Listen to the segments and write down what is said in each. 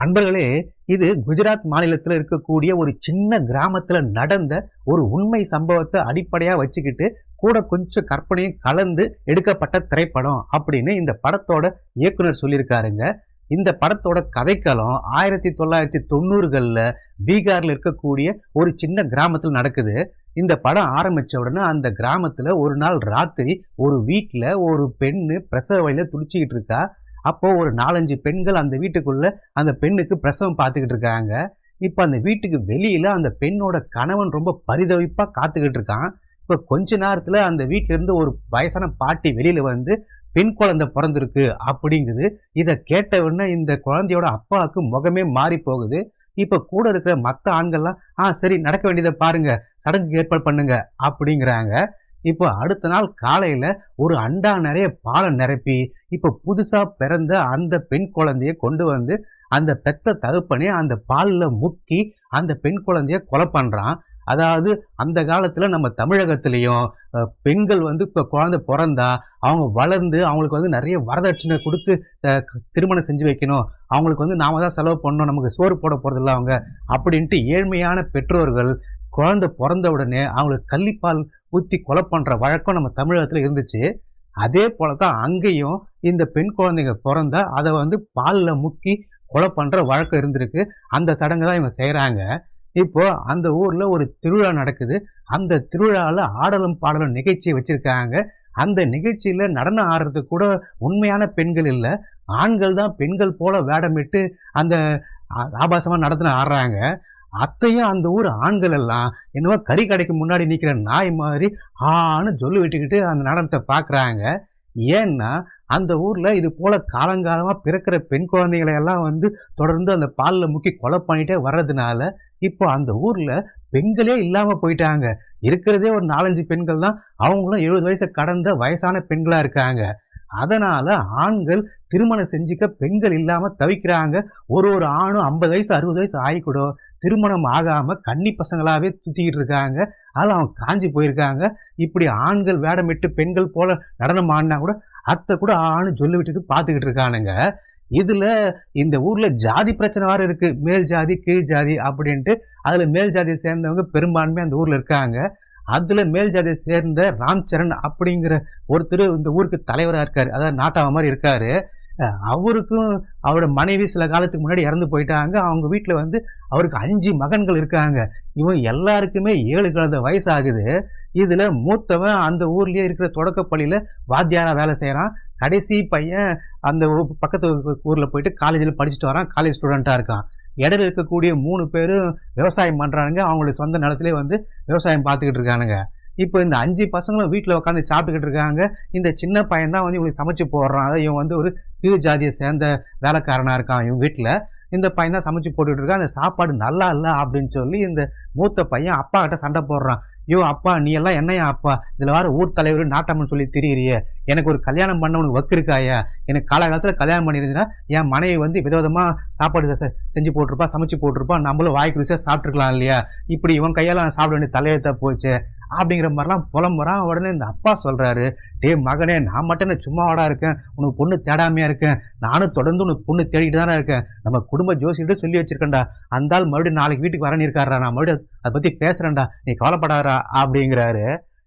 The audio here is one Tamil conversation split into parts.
அன்பர்களே, இது குஜராத் மாநிலத்துல இருக்கக்கூடிய ஒரு சின்ன கிராமத்துல நடந்த ஒரு உண்மை சம்பவத்த அடிப்படையா வச்சுக்கிட்டு, கூட கொஞ்சம் கற்பனையும் கலந்து எடுக்கப்பட்ட திரைப்படம் அப்படின்னு இந்த படத்தோட இயக்குனர் சொல்லியிருக்காருங்க. இந்த படத்தோட கதைக்களம் 1990கள்ல பீகார்ல இருக்கக்கூடிய ஒரு சின்ன கிராமத்துல நடக்குது. இந்த படம் ஆரம்பிச்ச உடனே அந்த கிராமத்துல ஒரு நாள் ராத்திரி ஒரு வீட்ல ஒரு பெண்ணு பிரசவ வலியில துடிச்சுக்கிட்டு இருக்கா. அப்போ ஒரு 4, 5 பெண்கள் அந்த வீட்டுக்குள்ள அந்த பெண்ணுக்கு பிரசவம் பார்த்துக்கிட்டு இருக்காங்க. இப்ப அந்த வீட்டுக்கு வெளியில அந்த பெண்ணோட கணவன் ரொம்ப பரிதவிப்பா காத்துக்கிட்டு இருக்கான். இப்ப கொஞ்ச நேரத்துல அந்த வீட்ல இருந்து ஒரு வயசான பாட்டி வெளியில வந்து, பெண் குழந்தை பொறந்திருக்கு அப்படிங்குது. இத கேட்ட உடனே இந்த குழந்தையோட அப்பாவுக்கு முகமே மாறி போகுது. இப்ப கூட இருக்கிற மத்த ஆண்கள்லாம், சரி நடக்க வேண்டியத பாருங்க, சடங்குக்கு ஏற்பாடு பண்ணுங்க அப்படிங்கிறாங்க. இப்போ அடுத்த நாள் காலையில ஒரு அண்டா நிறைய பாலை நிரப்பி, இப்ப புதுசா பிறந்த அந்த பெண் குழந்தைய கொண்டு வந்து அந்த பெத்த தகப்பனே அந்த பால்ல முக்கி அந்த பெண் குழந்தைய கொலை பண்றான். அதாவது அந்த காலத்துல நம்ம தமிழகத்திலையும் பெண்கள் வந்து இப்ப குழந்தை பிறந்தா அவங்க வளர்ந்து அவங்களுக்கு வந்து நிறைய வரதட்சணை கொடுத்து திருமணம் செஞ்சு வைக்கணும். அவங்களுக்கு வந்து நாம தான் செலவு பண்ணணும், நமக்கு சோறு போட போறதில்ல அவங்க அப்படின்ட்டு ஏழ்மையான பெற்றோர்கள் குழந்தை பிறந்த உடனே அவங்களுக்கு கள்ளிப்பால் ஊத்தி கொலை பண்ற வழக்கம் நம்ம தமிழகத்துல இருந்துச்சு. அதே போலதான் அங்கேயும் இந்த பெண் குழந்தைங்க பிறந்தா அதை வந்து பால்ல முக்கி கொலை பண்ற வழக்கம் இருந்திருக்கு. அந்த சடங்கு தான் இவங்க செய்யறாங்க. இப்போ அந்த ஊர்ல ஒரு திருவிழா நடக்குது. அந்த திருவிழால ஆடலும் பாடலும் நிகழ்ச்சி வச்சிருக்காங்க. அந்த நிகழ்ச்சியில நடனம் ஆடுறதுக்கு கூட உண்மையான பெண்கள் இல்ல, ஆண்கள் தான் பெண்கள் போல வேடமிட்டு அந்த ஆபாசமா நடனம் ஆடுறாங்க. அத்தையும் அந்த ஊர் ஆண்கள் எல்லாம் என்னவோ கறி கடைக்கு முன்னாடி நிக்கிற நாய் மாதிரி ஆன்னு சொல்லி விட்டுக்கிட்டு அந்த நடனத்தை பாக்குறாங்க. ஏன்னா அந்த ஊர்ல இது போல காலங்காலமா பிறக்கிற பெண் குழந்தைகளை எல்லாம் வந்து தொடர்ந்து அந்த பால்ல முக்கி கொலை பண்ணிட்டே வர்றதுனால இப்போ அந்த ஊர்ல பெண்களே இல்லாம போயிட்டாங்க. இருக்கிறதே ஒரு 4, 5 பெண்கள் தான். அவங்களும் 70 வயசை கடந்த வயசான பெண்களா இருக்காங்க. அதனால ஆண்கள் திருமணம் செஞ்சுக்க பெண்கள் இல்லாம தவிக்கிறாங்க. ஒரு ஆணும் 50 வயசு 60 வயசு ஆகிக்கூட திருமணம் ஆகாம கன்னி பசங்களாவே சுத்திக்கிட்டு இருக்காங்க. அதனால அவங்க காஞ்சி போயிருக்காங்க. இப்படி ஆண்கள் வேடமிட்டு பெண்கள் போல நடனம் ஆடினா கூட அத்தை கூட ஆணு சொல்லி விட்டுட்டு பாத்துக்கிட்டு இருக்கானுங்க. இதுல இந்த ஊர்ல ஜாதி பிரச்சனை வேற இருக்கு. மேல் ஜாதி கீழ் ஜாதி அப்படின்ட்டு. அதுல மேல் ஜாதியை சேர்ந்தவங்க பெரும்பான்மை அந்த ஊர்ல இருக்காங்க. அதுல மேல் ஜாதியை சேர்ந்த ராம்சரண் அப்படிங்கிற ஒருத்தர் இந்த ஊருக்கு தலைவரா இருக்காரு. அதாவது நாட்டாவ மாதிரி இருக்காரு. அவருக்கும் அவரோட மனைவி சில காலத்துக்கு முன்னாடி இறந்து போயிட்டாங்க. அவங்க வீட்டுல வந்து அவருக்கு 5 மகன்கள் இருக்காங்க. இவன் எல்லாருக்குமே 7 கலந்த வயசு ஆகுது. இதுல மூத்தவன் அந்த ஊர்லயே இருக்கிற தொடக்கப்பள்ளியில வாத்தியாரா வேலை செய்யறான். கடைசி பையன் அந்த பக்கத்து ஊர்ல போயிட்டு காலேஜ்ல படிச்சுட்டு வரான். காலேஜ் ஸ்டூடெண்டா இருக்கான். இடையில இருக்கக்கூடிய 3 பேரும் விவசாயம் பண்றானுங்க. அவங்களுடைய சொந்த நிலத்திலே வந்து விவசாயம் பார்த்துக்கிட்டு இருக்கானுங்க. இப்போ இந்த 5 பசங்களும் வீட்டுல உட்காந்து சாப்பிட்டுக்கிட்டு இருக்காங்க. இந்த சின்ன பையன் தான் வந்து இவங்களுக்கு சமைச்சு போடுறான். அதாவது இவன் வந்து ஒரு கீழ் ஜாதியை சேர்ந்த வேலைக்காரனா இருக்கான் இவன் வீட்டுல. இந்த பையன் தான் சமைச்சு போட்டுட்டு இருக்கான். அந்த சாப்பாடு நல்லா இல்ல அப்படின்னு சொல்லி இந்த மூத்த பையன் அப்பா கிட்ட சண்டை போடுறான். ஐயோ அப்பா, நீ எல்லாம் என்னையா அப்பா, இதுல வேற ஊர் தலைவர் நாட்டாமன்னு சொல்லி திரியிறியே, எனக்கு ஒரு கல்யாணம் பண்ண உனக்கு வக்கு இருக்காயா? எனக்கு காலகாலத்துல கல்யாணம் பண்ணிருந்தீங்கன்னா என் மனைவி வந்து விதவிதமா சாப்பாடு செஞ்சு போட்டிருப்பா, சமைச்சு போட்டிருப்பா, நம்மளும் வாய்க்கு ருசியா சாப்பிட்டுருக்கலாம் இல்லையா? இப்படி இவன் கையால சாப்பிட வேண்டிய தலையெழுத்தா போச்சு அப்படிங்கிற மாதிரிலாம் புலம்புறான். உடனே இந்த அப்பா சொல்றாரு, டே மகனே, நான் மட்டும் என்ன சும்மாவாடா இருக்கேன், உனக்கு பொண்ணு தேடாமையா இருக்கேன், நானும் தொடர்ந்து உனக்கு பொண்ணு தேடிட்டு தானே இருக்கேன், நம்ம குடும்ப ஜோசியிட்ட சொல்லி வச்சிருக்கேன்டா, அந்த ஆள் மறுபடியும் நாளைக்கு வீட்டுக்கு வரன்னு இருக்காரா, நான் மறுபடியும் அதை பத்தி பேசுறேன்டா, நீ கவலைப்படாதா அப்படிங்கிறாரு.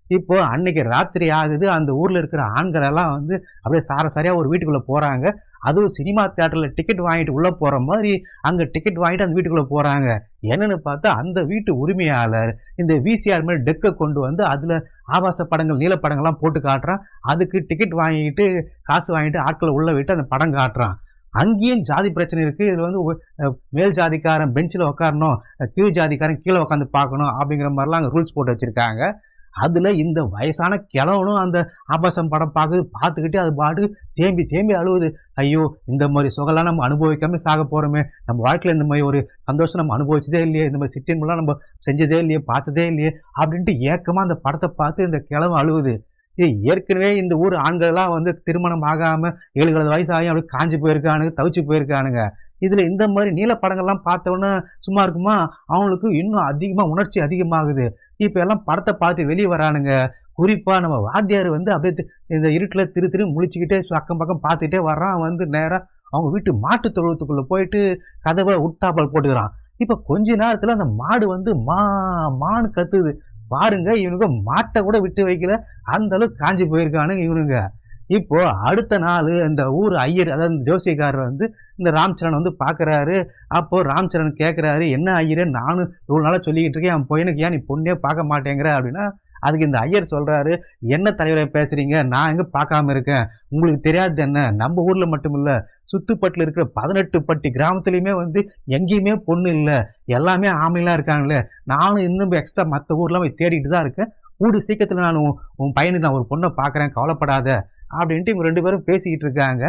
இப்போ அன்னைக்கு ராத்திரி ஆகுது. அந்த ஊர்ல இருக்கிற ஆண்கள் எல்லாம் வந்து அப்படியே சாரசாரியா ஒரு வீட்டுக்குள்ள போறாங்க. அதுவும் சினிமா தியேட்டர்ல டிக்கெட் வாங்கிட்டு உள்ள போற மாதிரி அங்க டிக்கெட் வாங்கிட்டு அந்த வீட்டுக்குள்ள போறாங்க. என்னன்னு பார்த்தா அந்த வீட்டு உரிமையாளர் இந்த விசிஆர் மாதிரி டெக்கை கொண்டு வந்து அதுல ஆபாச படங்கள் நீலப்படங்கள்லாம் போட்டு காட்டுறான். அதுக்கு டிக்கெட் வாங்கிட்டு காசு வாங்கிட்டு ஆட்களை உள்ள விட்டு அந்த படம் காட்டுறான். அங்கேயும் ஜாதி பிரச்சனை இருக்கு. இதுல வந்து மேல் ஜாதிக்காரன் பெஞ்சில் உட்காரணும், கீழ் ஜாதிக்காரன் கீழே உட்காந்து பார்க்கணும் அப்படிங்கிற மாதிரிலாம் அங்க ரூல்ஸ் போட்டு வச்சிருக்காங்க. அதுல இந்த வயசான கிழவனும் அந்த ஆபாசம் படம் பார்த்துக்கிட்டு அது பாட்டு தேம்பி தேம்பி அழுவுது. ஐயோ, இந்த மாதிரி சுகலாம் நம்ம அனுபவிக்காம சாக போறோமே, நம்ம வாழ்க்கையில இந்த மாதிரி ஒரு சந்தோஷம் நம்ம அனுபவிச்சதே இல்லையே, இந்த மாதிரி சிற்றின்பெல்லாம் நம்ம செஞ்சதே இல்லையே, பார்த்ததே இல்லையே அப்படின்ட்டு ஏக்கமா அந்த படத்தை பார்த்து இந்த கிழவன் அழுவுது. இது ஏற்கனவே இந்த ஊர் ஆண்கள் எல்லாம் வந்து திருமணம் ஆகாம 7 வயசு ஆகி அப்படியே காஞ்சி போயிருக்கானுங்க, தவிச்சு போயிருக்கானுங்க. இதுல இந்த மாதிரி நீல படங்கள்லாம் பார்த்தோன்னா சும்மா இருக்குமா? அவங்களுக்கு இன்னும் அதிகமா உணர்ச்சி அதிகமாகுது. இப்ப எல்லாம் படத்தை பார்த்து வெளியே வரானுங்க. குறிப்பா நம்ம வாத்தியார் வந்து அப்படியே இந்த இருட்டுல திரு முழிச்சுக்கிட்டே அக்கம் பக்கம் பார்த்துக்கிட்டே வர்றான். வந்து நேரா அவங்க வீட்டு மாட்டு தொழுவத்துக்குள்ள போயிட்டு கதவை உட்டாப்பல் போட்டுக்கிறான். இப்ப கொஞ்ச நேரத்துல அந்த மாடு வந்து மான்னு கத்துது. பாருங்க, இவனுங்க மாட்டை கூட விட்டு வைக்கல, அந்த அளவுக்கு காஞ்சி போயிருக்கானுங்க இவனுங்க. இப்போ அடுத்த நாள் இந்த ஊர் ஐயர், அதாவது இந்த ஜோசியக்காரர் வந்து இந்த ராம்சரண் வந்து பாக்குறாரு. அப்போ ராம்சரண் கேட்கிறாரு, என்ன ஐயரே, நானும் இவ்வளவு நாளா சொல்லிக்கிட்டு இருக்கேன், என் பையனுக்கு ஏன் நீ பொண்ணே பார்க்க மாட்டேங்கிற அப்படின்னா, அதுக்கு இந்த ஐயர் சொல்றாரு, என்ன தலைவரை பேசுறீங்க, நான் எங்க பார்க்காம இருக்கேன், உங்களுக்கு தெரியாது என்ன, நம்ம ஊர்ல மட்டும் இல்ல, சுத்துப்பட்டுல இருக்கிற 18 பட்டி கிராமத்துலயுமே வந்து எங்கேயுமே பொண்ணு இல்ல, எல்லாமே ஆமைலாம் இருக்காங்களே, நானும் இன்னும் எக்ஸ்ட்ரா மற்ற ஊர்லாம் போய் தேடிட்டு தான் இருக்கேன், கூடிய சீக்கிரத்துல நான் உன் பையனுக்கு நான் ஒரு பொண்ணை பார்க்கறேன், கவலைப்படாத அப்படின்ட்டு இவங்க 2 பேரும் பேசிக்கிட்டு இருக்காங்க.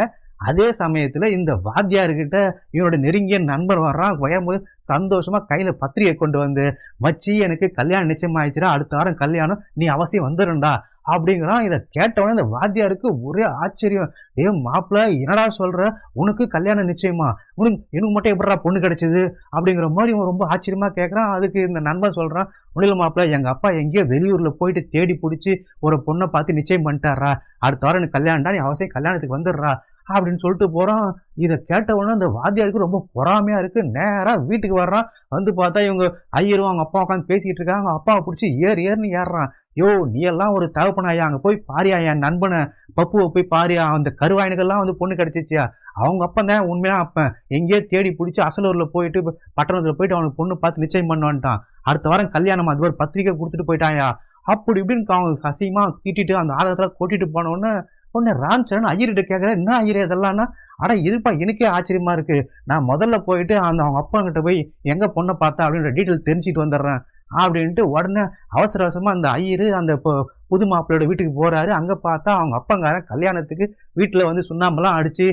அதே சமயத்துல இந்த வாத்தியார்கிட்ட இவனோட நெருங்கிய நண்பர் வர்றான். வரும்போது சந்தோஷமா கையில பத்திரிகை கொண்டு வந்து, மச்சி எனக்கு கல்யாணம் நிச்சயம் ஆயிடுச்சுடா, அடுத்த வாரம் கல்யாணம், நீ அவசியம் வந்துடும்டா அப்படிங்கிறான். இதை கேட்டவொடனே இந்த வாத்தியாருக்கு ஒரே ஆச்சரியம். ஏ மாப்பிள்ள, என்னடா சொல்ற, உனக்கு கல்யாணம் நிச்சயமா, எனக்கு மட்டும் எப்படா பொண்ணு கிடைச்சது அப்படிங்கிற மாதிரி இவன் ரொம்ப ஆச்சரியமா கேட்கறான். அதுக்கு இந்த நண்பன் சொல்றான், ஒன்னில மாப்பிள்ள, எங்க அப்பா எங்கேயோ வெளியூர்ல போயிட்டு தேடி பிடிச்சி ஒரு பொண்ணை பார்த்து நிச்சயம் பண்ணிட்டாரா, அடுத்த வாரம் எனக்கு கல்யாணம்டா, நீ அவசியம் கல்யாணத்துக்கு வந்துடுறா அப்படின்னு சொல்லிட்டு போறான். இதை கேட்ட உடனே அந்த வாத்தியாருக்கு ரொம்ப பொறாமையா இருக்கு. நேரா வீட்டுக்கு வர்றான். வந்து பார்த்தா இவங்க ஐயரும் அவங்க அப்பா உட்காந்து பேசிக்கிட்டு இருக்காங்க. அப்பாவை பிடிச்சி ஏறுன்னு ஏறுறான். யோ, நீ எல்லாம் ஒரு தகப்பனாயா, அங்க போய் பாரியா, என் நண்பனை பப்புவை போய் பாரியா, அந்த கருவாயனுக்கெல்லாம் வந்து பொண்ணு கிடைச்சிச்சியா, அவங்க அப்பன் தான் உண்மையா அப்பன், எங்கேயோ தேடி பிடிச்சி அசலூர்ல போயிட்டு பட்டணத்துல போயிட்டு அவனுக்கு பொண்ணு பார்த்து நிச்சயம் பண்ணுவான்ட்டான், அடுத்த வாரம் கல்யாணம், அது ஒரு பத்திரிக்கை கொடுத்துட்டு போயிட்டாயா அப்படி இப்படின்னு அவங்க அசிங்கமா திட்டிட்டு அந்த ஆலயத்துல கூட்டிட்டு போனோன்னு உடனே ராம்சரண் ஐயர்கிட்ட கேட்கறேன், என்ன ஐயர் இதெல்லாம்னா, அட இருப்பா, எனக்கே ஆச்சரியமா இருக்கு, நான் முதல்ல போயிட்டு அவங்க அப்பா கிட்ட போய் எங்க பொண்ணை பார்த்தா அப்படின்ற டீட்டெயில் தெரிஞ்சுட்டு வந்துடுறேன் அப்படின்ட்டு உடனே அவசர அவசரமா அந்த ஐயரு அந்த புது மாப்பிள்ளையோட வீட்டுக்கு போறாரு. அங்க பார்த்தா அவங்க அப்பங்காரன் கல்யாணத்துக்கு வீட்டுல வந்து சுண்ணாம்பெல்லாம் அடிச்சு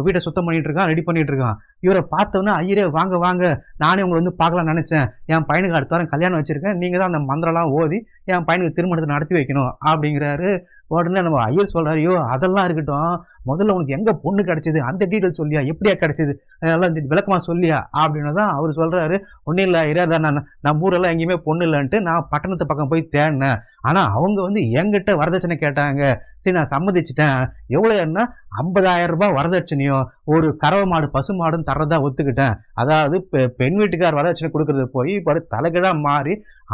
வீட்டை சுத்தம் பண்ணிட்டு இருக்கான், ரெடி பண்ணிட்டு இருக்கான். இவரை பார்த்தோன்னா, ஐயரே வாங்க வாங்க, நானே உங்களை வந்து பார்க்கலாம்னு நினைச்சேன், என் பையனுக்கு அடுத்த வாரம் கல்யாணம் வச்சிருக்கேன், நீங்க தான் அந்த மந்திரம்லாம் ஓதி என் பையனுக்கு திருமணத்தை நடத்தி வைக்கணும் அப்படிங்கிறாரு. உடனே நம்ம ஐயர் சொல்றாரு, ஐயோ அதெல்லாம் இருக்கட்டும், முதல்ல உனக்கு எங்க பொண்ணு கிடைச்சது அந்த டீட்டெயில் சொல்லியா, எப்படியா கிடைச்சது, அதெல்லாம் விளக்கமா சொல்லியா அப்படின்னு தான் அவர் சொல்றாரு. ஒன்னும் இல்லை ஐயரே, அதான் நம்ம ஊரெல்லாம் எங்கேயுமே பொண்ணு இல்லைன்ட்டு நான் பட்டணத்து பக்கம் போய் தேடினேன், ஆனா அவங்க வந்து என்கிட்ட வரதட்சணை கேட்டாங்க, சரி நான் சம்மதிச்சிட்டேன், எவ்வளவுன்னா 50,000 ரூபாய் வரதட்சணையும் ஒரு கறவை மாடு பசு மாடும் தர்றதா ஒத்துக்கிட்டேன். அதாவது பெண் வீட்டுக்கார் வரதட்சணை கொடுக்கறது போய் இப்போ தலைகீழா மாறி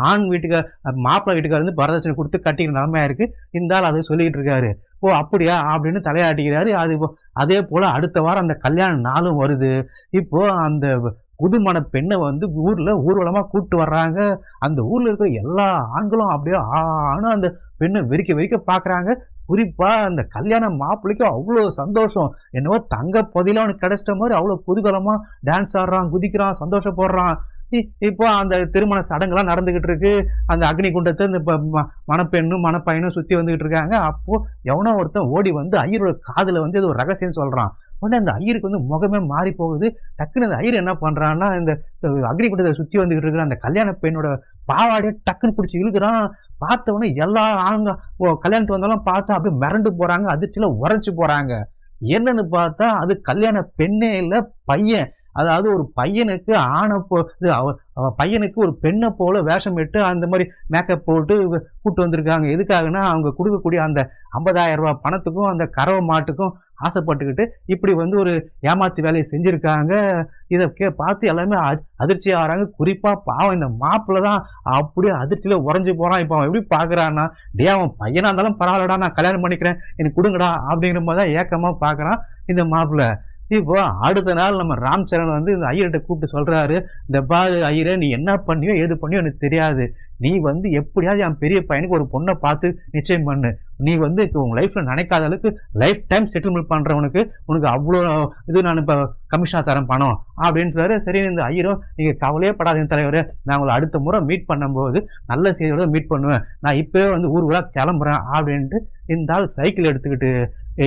ஆண் வீட்டுக்கார், மாப்பிள்ளை வீட்டுக்கார் வந்து வரதட்சணை கொடுத்து கட்டிக்கிற நிலைமையா இருக்கு. இந்த ஆள் அதை சொல்லிக்கிட்டு இருக்காரு. ஓ அப்படியா அப்படின்னு தலையாட்டிக்கிறாரு. அதே போல அடுத்த வாரம் அந்த கல்யாண நாளும் வருது. இப்போ அந்த புதுமண பெண்ணை வந்து ஊர்வலமா கூப்பிட்டு வர்றாங்க. அந்த ஊர்ல இருக்கிற எல்லா ஆண்களும் அப்படியே ஆனா அந்த பெண்ணை வெறிக்க பாக்குறாங்க. குறிப்பா அந்த கல்யாண மாப்பிள்ளைக்கு அவ்வளவு சந்தோஷம், என்னவோ தங்க பொதியில அவனுக்கு கிடைச்சிட்ட மாதிரி அவ்வளவு குதூகலமா டான்ஸ் ஆடுறான், குதிக்கிறான், சந்தோஷப்படுறான். இப்போ அந்த திருமண சடங்குலாம் நடந்துகிட்டு இருக்கு. அந்த அக்னி குண்டத்தை இந்த மணப்பெண்ணும் மணப்பையனும் சுத்தி வந்துகிட்டு இருக்காங்க. அப்போ எவனோ ஒருத்தன் ஓடி வந்து ஐயரோட காதுல வந்து அது ஒரு ரகசியம் சொல்றான். உடனே அந்த ஐயருக்கு வந்து முகமே மாறி போகுது. டக்குன்னு அந்த ஐயர் என்ன பண்றான்னா, இந்த அக்னி குண்டத்தை சுத்தி வந்துகிட்டு இருக்கிற அந்த கல்யாண பெண்ணோட பாவாடிய டக்குன்னு பிடிச்சி இழுக்கிறான். பார்த்தவொடனே எல்லா ஆளுங்க கல்யாணத்துக்கு வந்தாலும் பார்த்தா அப்படியே மிரண்டு போறாங்க, அதிர்ச்சியில உரைச்சு போறாங்க. என்னன்னு பார்த்தா அது கல்யாண பெண்ணே இல்ல, பையன். அதாவது ஒரு பையனுக்கு பையனுக்கு ஒரு பெண்ணை போல வேஷம் இட்டு அந்த மாதிரி மேக்கப் போட்டு கூட்டு வந்திருக்காங்க. எதுக்காகனா அவங்க கொடுக்கக்கூடிய அந்த 50,000 ரூபாய் பணத்துக்கும் அந்த கறவை மாட்டுக்கும் ஆசைப்பட்டுக்கிட்டு இப்படி வந்து ஒரு ஏமாத்து வேலையை செஞ்சிருக்காங்க. இதை பார்த்து எல்லாமே அதிர்ச்சி ஆகிறாங்க. குறிப்பா பாவம் இந்த மாப்பிள்ள தான் அப்படியே அதிர்ச்சியில உறைஞ்சு போறான். இப்போ அவன் எப்படி பாக்குறான்னா, டே அவன் பையனா இருந்தாலும் பரவாயில்லடா, நான் கல்யாணம் பண்ணிக்கிறேன், எனக்கு கொடுங்கடா அப்படிங்கிற மாதிரி தான் ஏக்கமா பாக்குறான் இந்த மாப்பிள்ள. இப்போ அடுத்த நாள் நம்ம ராம்சரண் வந்து இந்த ஐயர்கிட்ட கூப்பிட்டு சொல்றாரு, இந்த பாரு ஐயரே, நீ என்ன பண்ணியோ ஏது பண்ணியோ எனக்கு தெரியாது, நீ வந்து எப்படியாவது என் பெரிய பையனுக்கு ஒரு பொண்ணை பார்த்து நிச்சயம் பண்ணு, நீ வந்து உங்க லைஃப்ல நினைக்காத அளவுக்கு லைஃப் டைம் செட்டில்மெண்ட் பண்றவனுக்கு உனக்கு அவ்வளோ இது நான் இப்ப கமிஷனா தரேன் பணம் அப்படின்றாரு. சரி இந்த ஐயரும், நீங்க கவலையே படாதீங்க தலைவரே, நான் உங்களை அடுத்த முறை மீட் பண்ணும்போது நல்ல செய்தியோட மீட் பண்ணுவேன், நான் இப்பவே வந்து ஊருக்குள்ள கிளம்புறேன் அப்படின்ட்டு இந்த ஆள் சைக்கிள் எடுத்துக்கிட்டு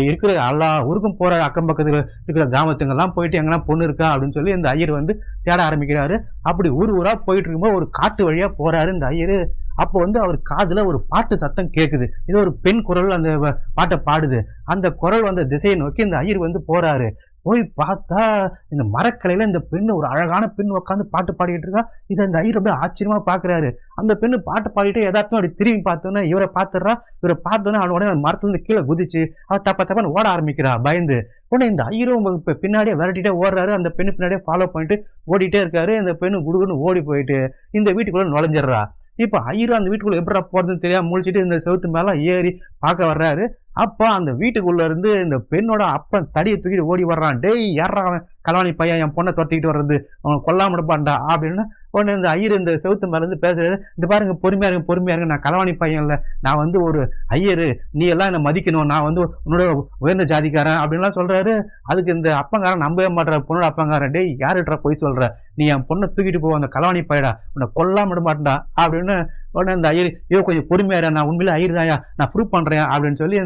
இருக்கிற எல்லா ஊருக்கும் போற அக்கம் பக்கத்துல இருக்கிற கிராமத்துங்கெல்லாம் போயிட்டு எங்கன்னா பொண்ணு இருக்கா அப்படின்னு சொல்லி இந்த ஐயர் வந்து தேட ஆரம்பிக்கிறாரு. அப்படி ஊரா போயிட்டு இருக்கும்போது ஒரு காட்டு வழியா போறாரு இந்த ஐயரு. அப்போ வந்து அவர் காதுல ஒரு பாட்டு சத்தம் கேட்குது. இது ஒரு பெண் குரல் அந்த பாட்டை பாடுது. அந்த குரல் வந்த திசையை நோக்கி இந்த ஐயர் வந்து போறாரு. போய் பார்த்தா இந்த மரக்கலையில இந்த பெண்ணு, ஒரு அழகான பெண் உட்காந்து பாட்டு பாடிட்டு இருக்கா. இதை இந்த ஐயர் அப்படியே ஆச்சரியமா பாக்குறாரு. அந்த பெண்ணு பாட்டு பாடிட்டு எதாச்சும் அப்படி திரும்பி பார்த்தோன்னே இவரை பாத்துடுறா. இவரை பார்த்தோன்னே அவன் உடனே மரத்துல இருந்து கீழே குதிச்சு அவ தப்பன்னு ஓட ஆரம்பிக்கிறா பயந்து. உடனே இந்த ஐயரும் பின்னாடியே விரட்டிட்டே ஓடுறாரு. அந்த பெண்ணு பின்னாடியே ஃபாலோ பண்ணிட்டு ஓடிட்டே இருக்காரு. இந்த பெண்ணு குடுகுன்னு ஓடி போயிட்டு இந்த வீட்டுக்குள்ள நுழைஞ்சிடுறா. இப்ப ஐயரும் அந்த வீட்டுக்குள்ள எப்படா போறதுன்னு தெரியாம முழிச்சிட்டு இந்த செவுத்து மேல ஏறி பார்க்க வர்றாரு. அப்ப அந்த வீட்டுக்குள்ள இருந்து இந்த பெண்ணோட அப்பன் தடியை தூக்கிட்டு ஓடி வர்றான். டேய், யாரா அவன் கலவாணி பையன் என் பொண்ணை தொட்டிக்கிட்டு வர்றது, அவன் கொல்லாம இருப்பான்டா அப்படின்னு. உடனே இந்த ஐயர் இந்த செவுத்து மேல இருந்து பேசுறாரு. இந்த பாருங்க, பொறுமையா இருங்க பொறுமையா இருங்க, நான் கலவாணி பையன் இல்ல, நான் வந்து ஒரு ஐயரு, நீ எல்லாம் என்ன மதிக்கணும், நான் வந்து உன்னோட உயர்ந்த ஜாதிக்காரன் அப்படின்லாம் சொல்றாரு. அதுக்கு இந்த அப்பங்காரன் நம்பவே மாட்டார. பொண்ணோட அப்பங்காரன், டேய் யாருன்றா போய் சொல்ற, நீ என் பொண்ணை தூக்கிட்டு போ, அந்த கலவாணி பையடா, உன்னை கொல்லாம விட மாட்டா அப்படின்னு. உடனே இந்த ஐயர், ஐயோ கொஞ்சம் பொறுமையா, நான் உண்மையில ஐயர் தாயா, நான் ப்ரூவ் பண்றேன் அப்படின்னு சொல்லி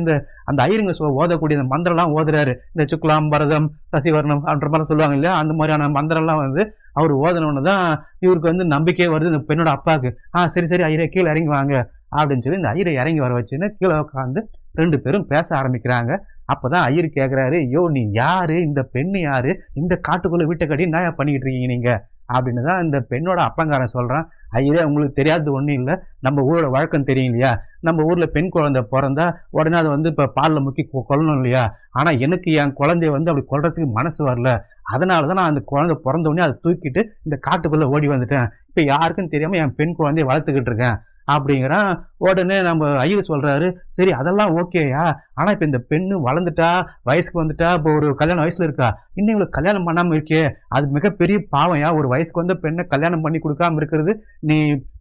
அந்த ஐயருங்க ஓதக்கூடிய அந்த மந்திரம் எல்லாம் ஓதுறாரு. இந்த சுக்லாம் பரதம் சசிவர்ணம் அப்படின்ற மாதிரி சொல்லுவாங்க இல்லையா, அந்த மாதிரியான மந்திரம் எல்லாம் வந்து அவர் ஓதனோன்னு தான் இவருக்கு வந்து நம்பிக்கையே வருது இந்த பெண்ணோட அப்பாவுக்கு. சரி சரி ஐயரே, கீழே இறங்கி வாங்க அப்படின்னு சொல்லி இந்த ஐயரை இறங்கி வர வச்சுன்னு கீழே உட்காந்து 2 பேரும் பேச ஆரம்பிக்கிறாங்க. அப்பதான் ஐயர் கேட்கிறாரு, ஐயோ நீ யாரு, இந்த பெண்ணு யாரு, இந்த காட்டுக்குள்ள வீட்டை கட்டி என்ன பண்ணிக்கிட்டு இருக்கீங்க நீங்க அப்படின்னு தான் இந்த பெண்ணோட அப்பங்காரன் சொல்றான். ஐயரே, உங்களுக்கு தெரியாதது ஒண்ணும் இல்லை, நம்ம ஊரோட வழக்கம் தெரியும் இல்லையா, நம்ம ஊர்ல பெண் குழந்தை பிறந்தா உடனே அதை வந்து இப்ப பால்ல முக்கி கொல்லணும் இல்லையா, ஆனா எனக்கு என் குழந்தைய வந்து அப்படி கொல்றதுக்கு மனசு வரல, அதனாலதான் நான் அந்த குழந்தை பிறந்த உடனே அதை தூக்கிட்டு இந்த காட்டுக்குள்ள ஓடி வந்துட்டேன், இப்ப யாருக்கும் தெரியாம என் பெண் குழந்தைய வளர்த்துக்கிட்டு இருக்கேன் அப்படிங்கிறான். உடனே நம்ம ஐயர் சொல்றாரு, சரி அதெல்லாம் ஓகேயா, ஆனா இப்ப இந்த பெண்ணு வளர்ந்துட்டா, வயசுக்கு வந்துட்டா, இப்போ ஒரு கல்யாண வயசுல இருக்கா, இன்னும் இவளுக்கு கல்யாணம் பண்ணாம இருக்கே, அது மிகப்பெரிய பாவம்யா, ஒரு வயசுக்கு வந்த பெண்ணை கல்யாணம் பண்ணி கொடுக்காம இருக்கிறது நீ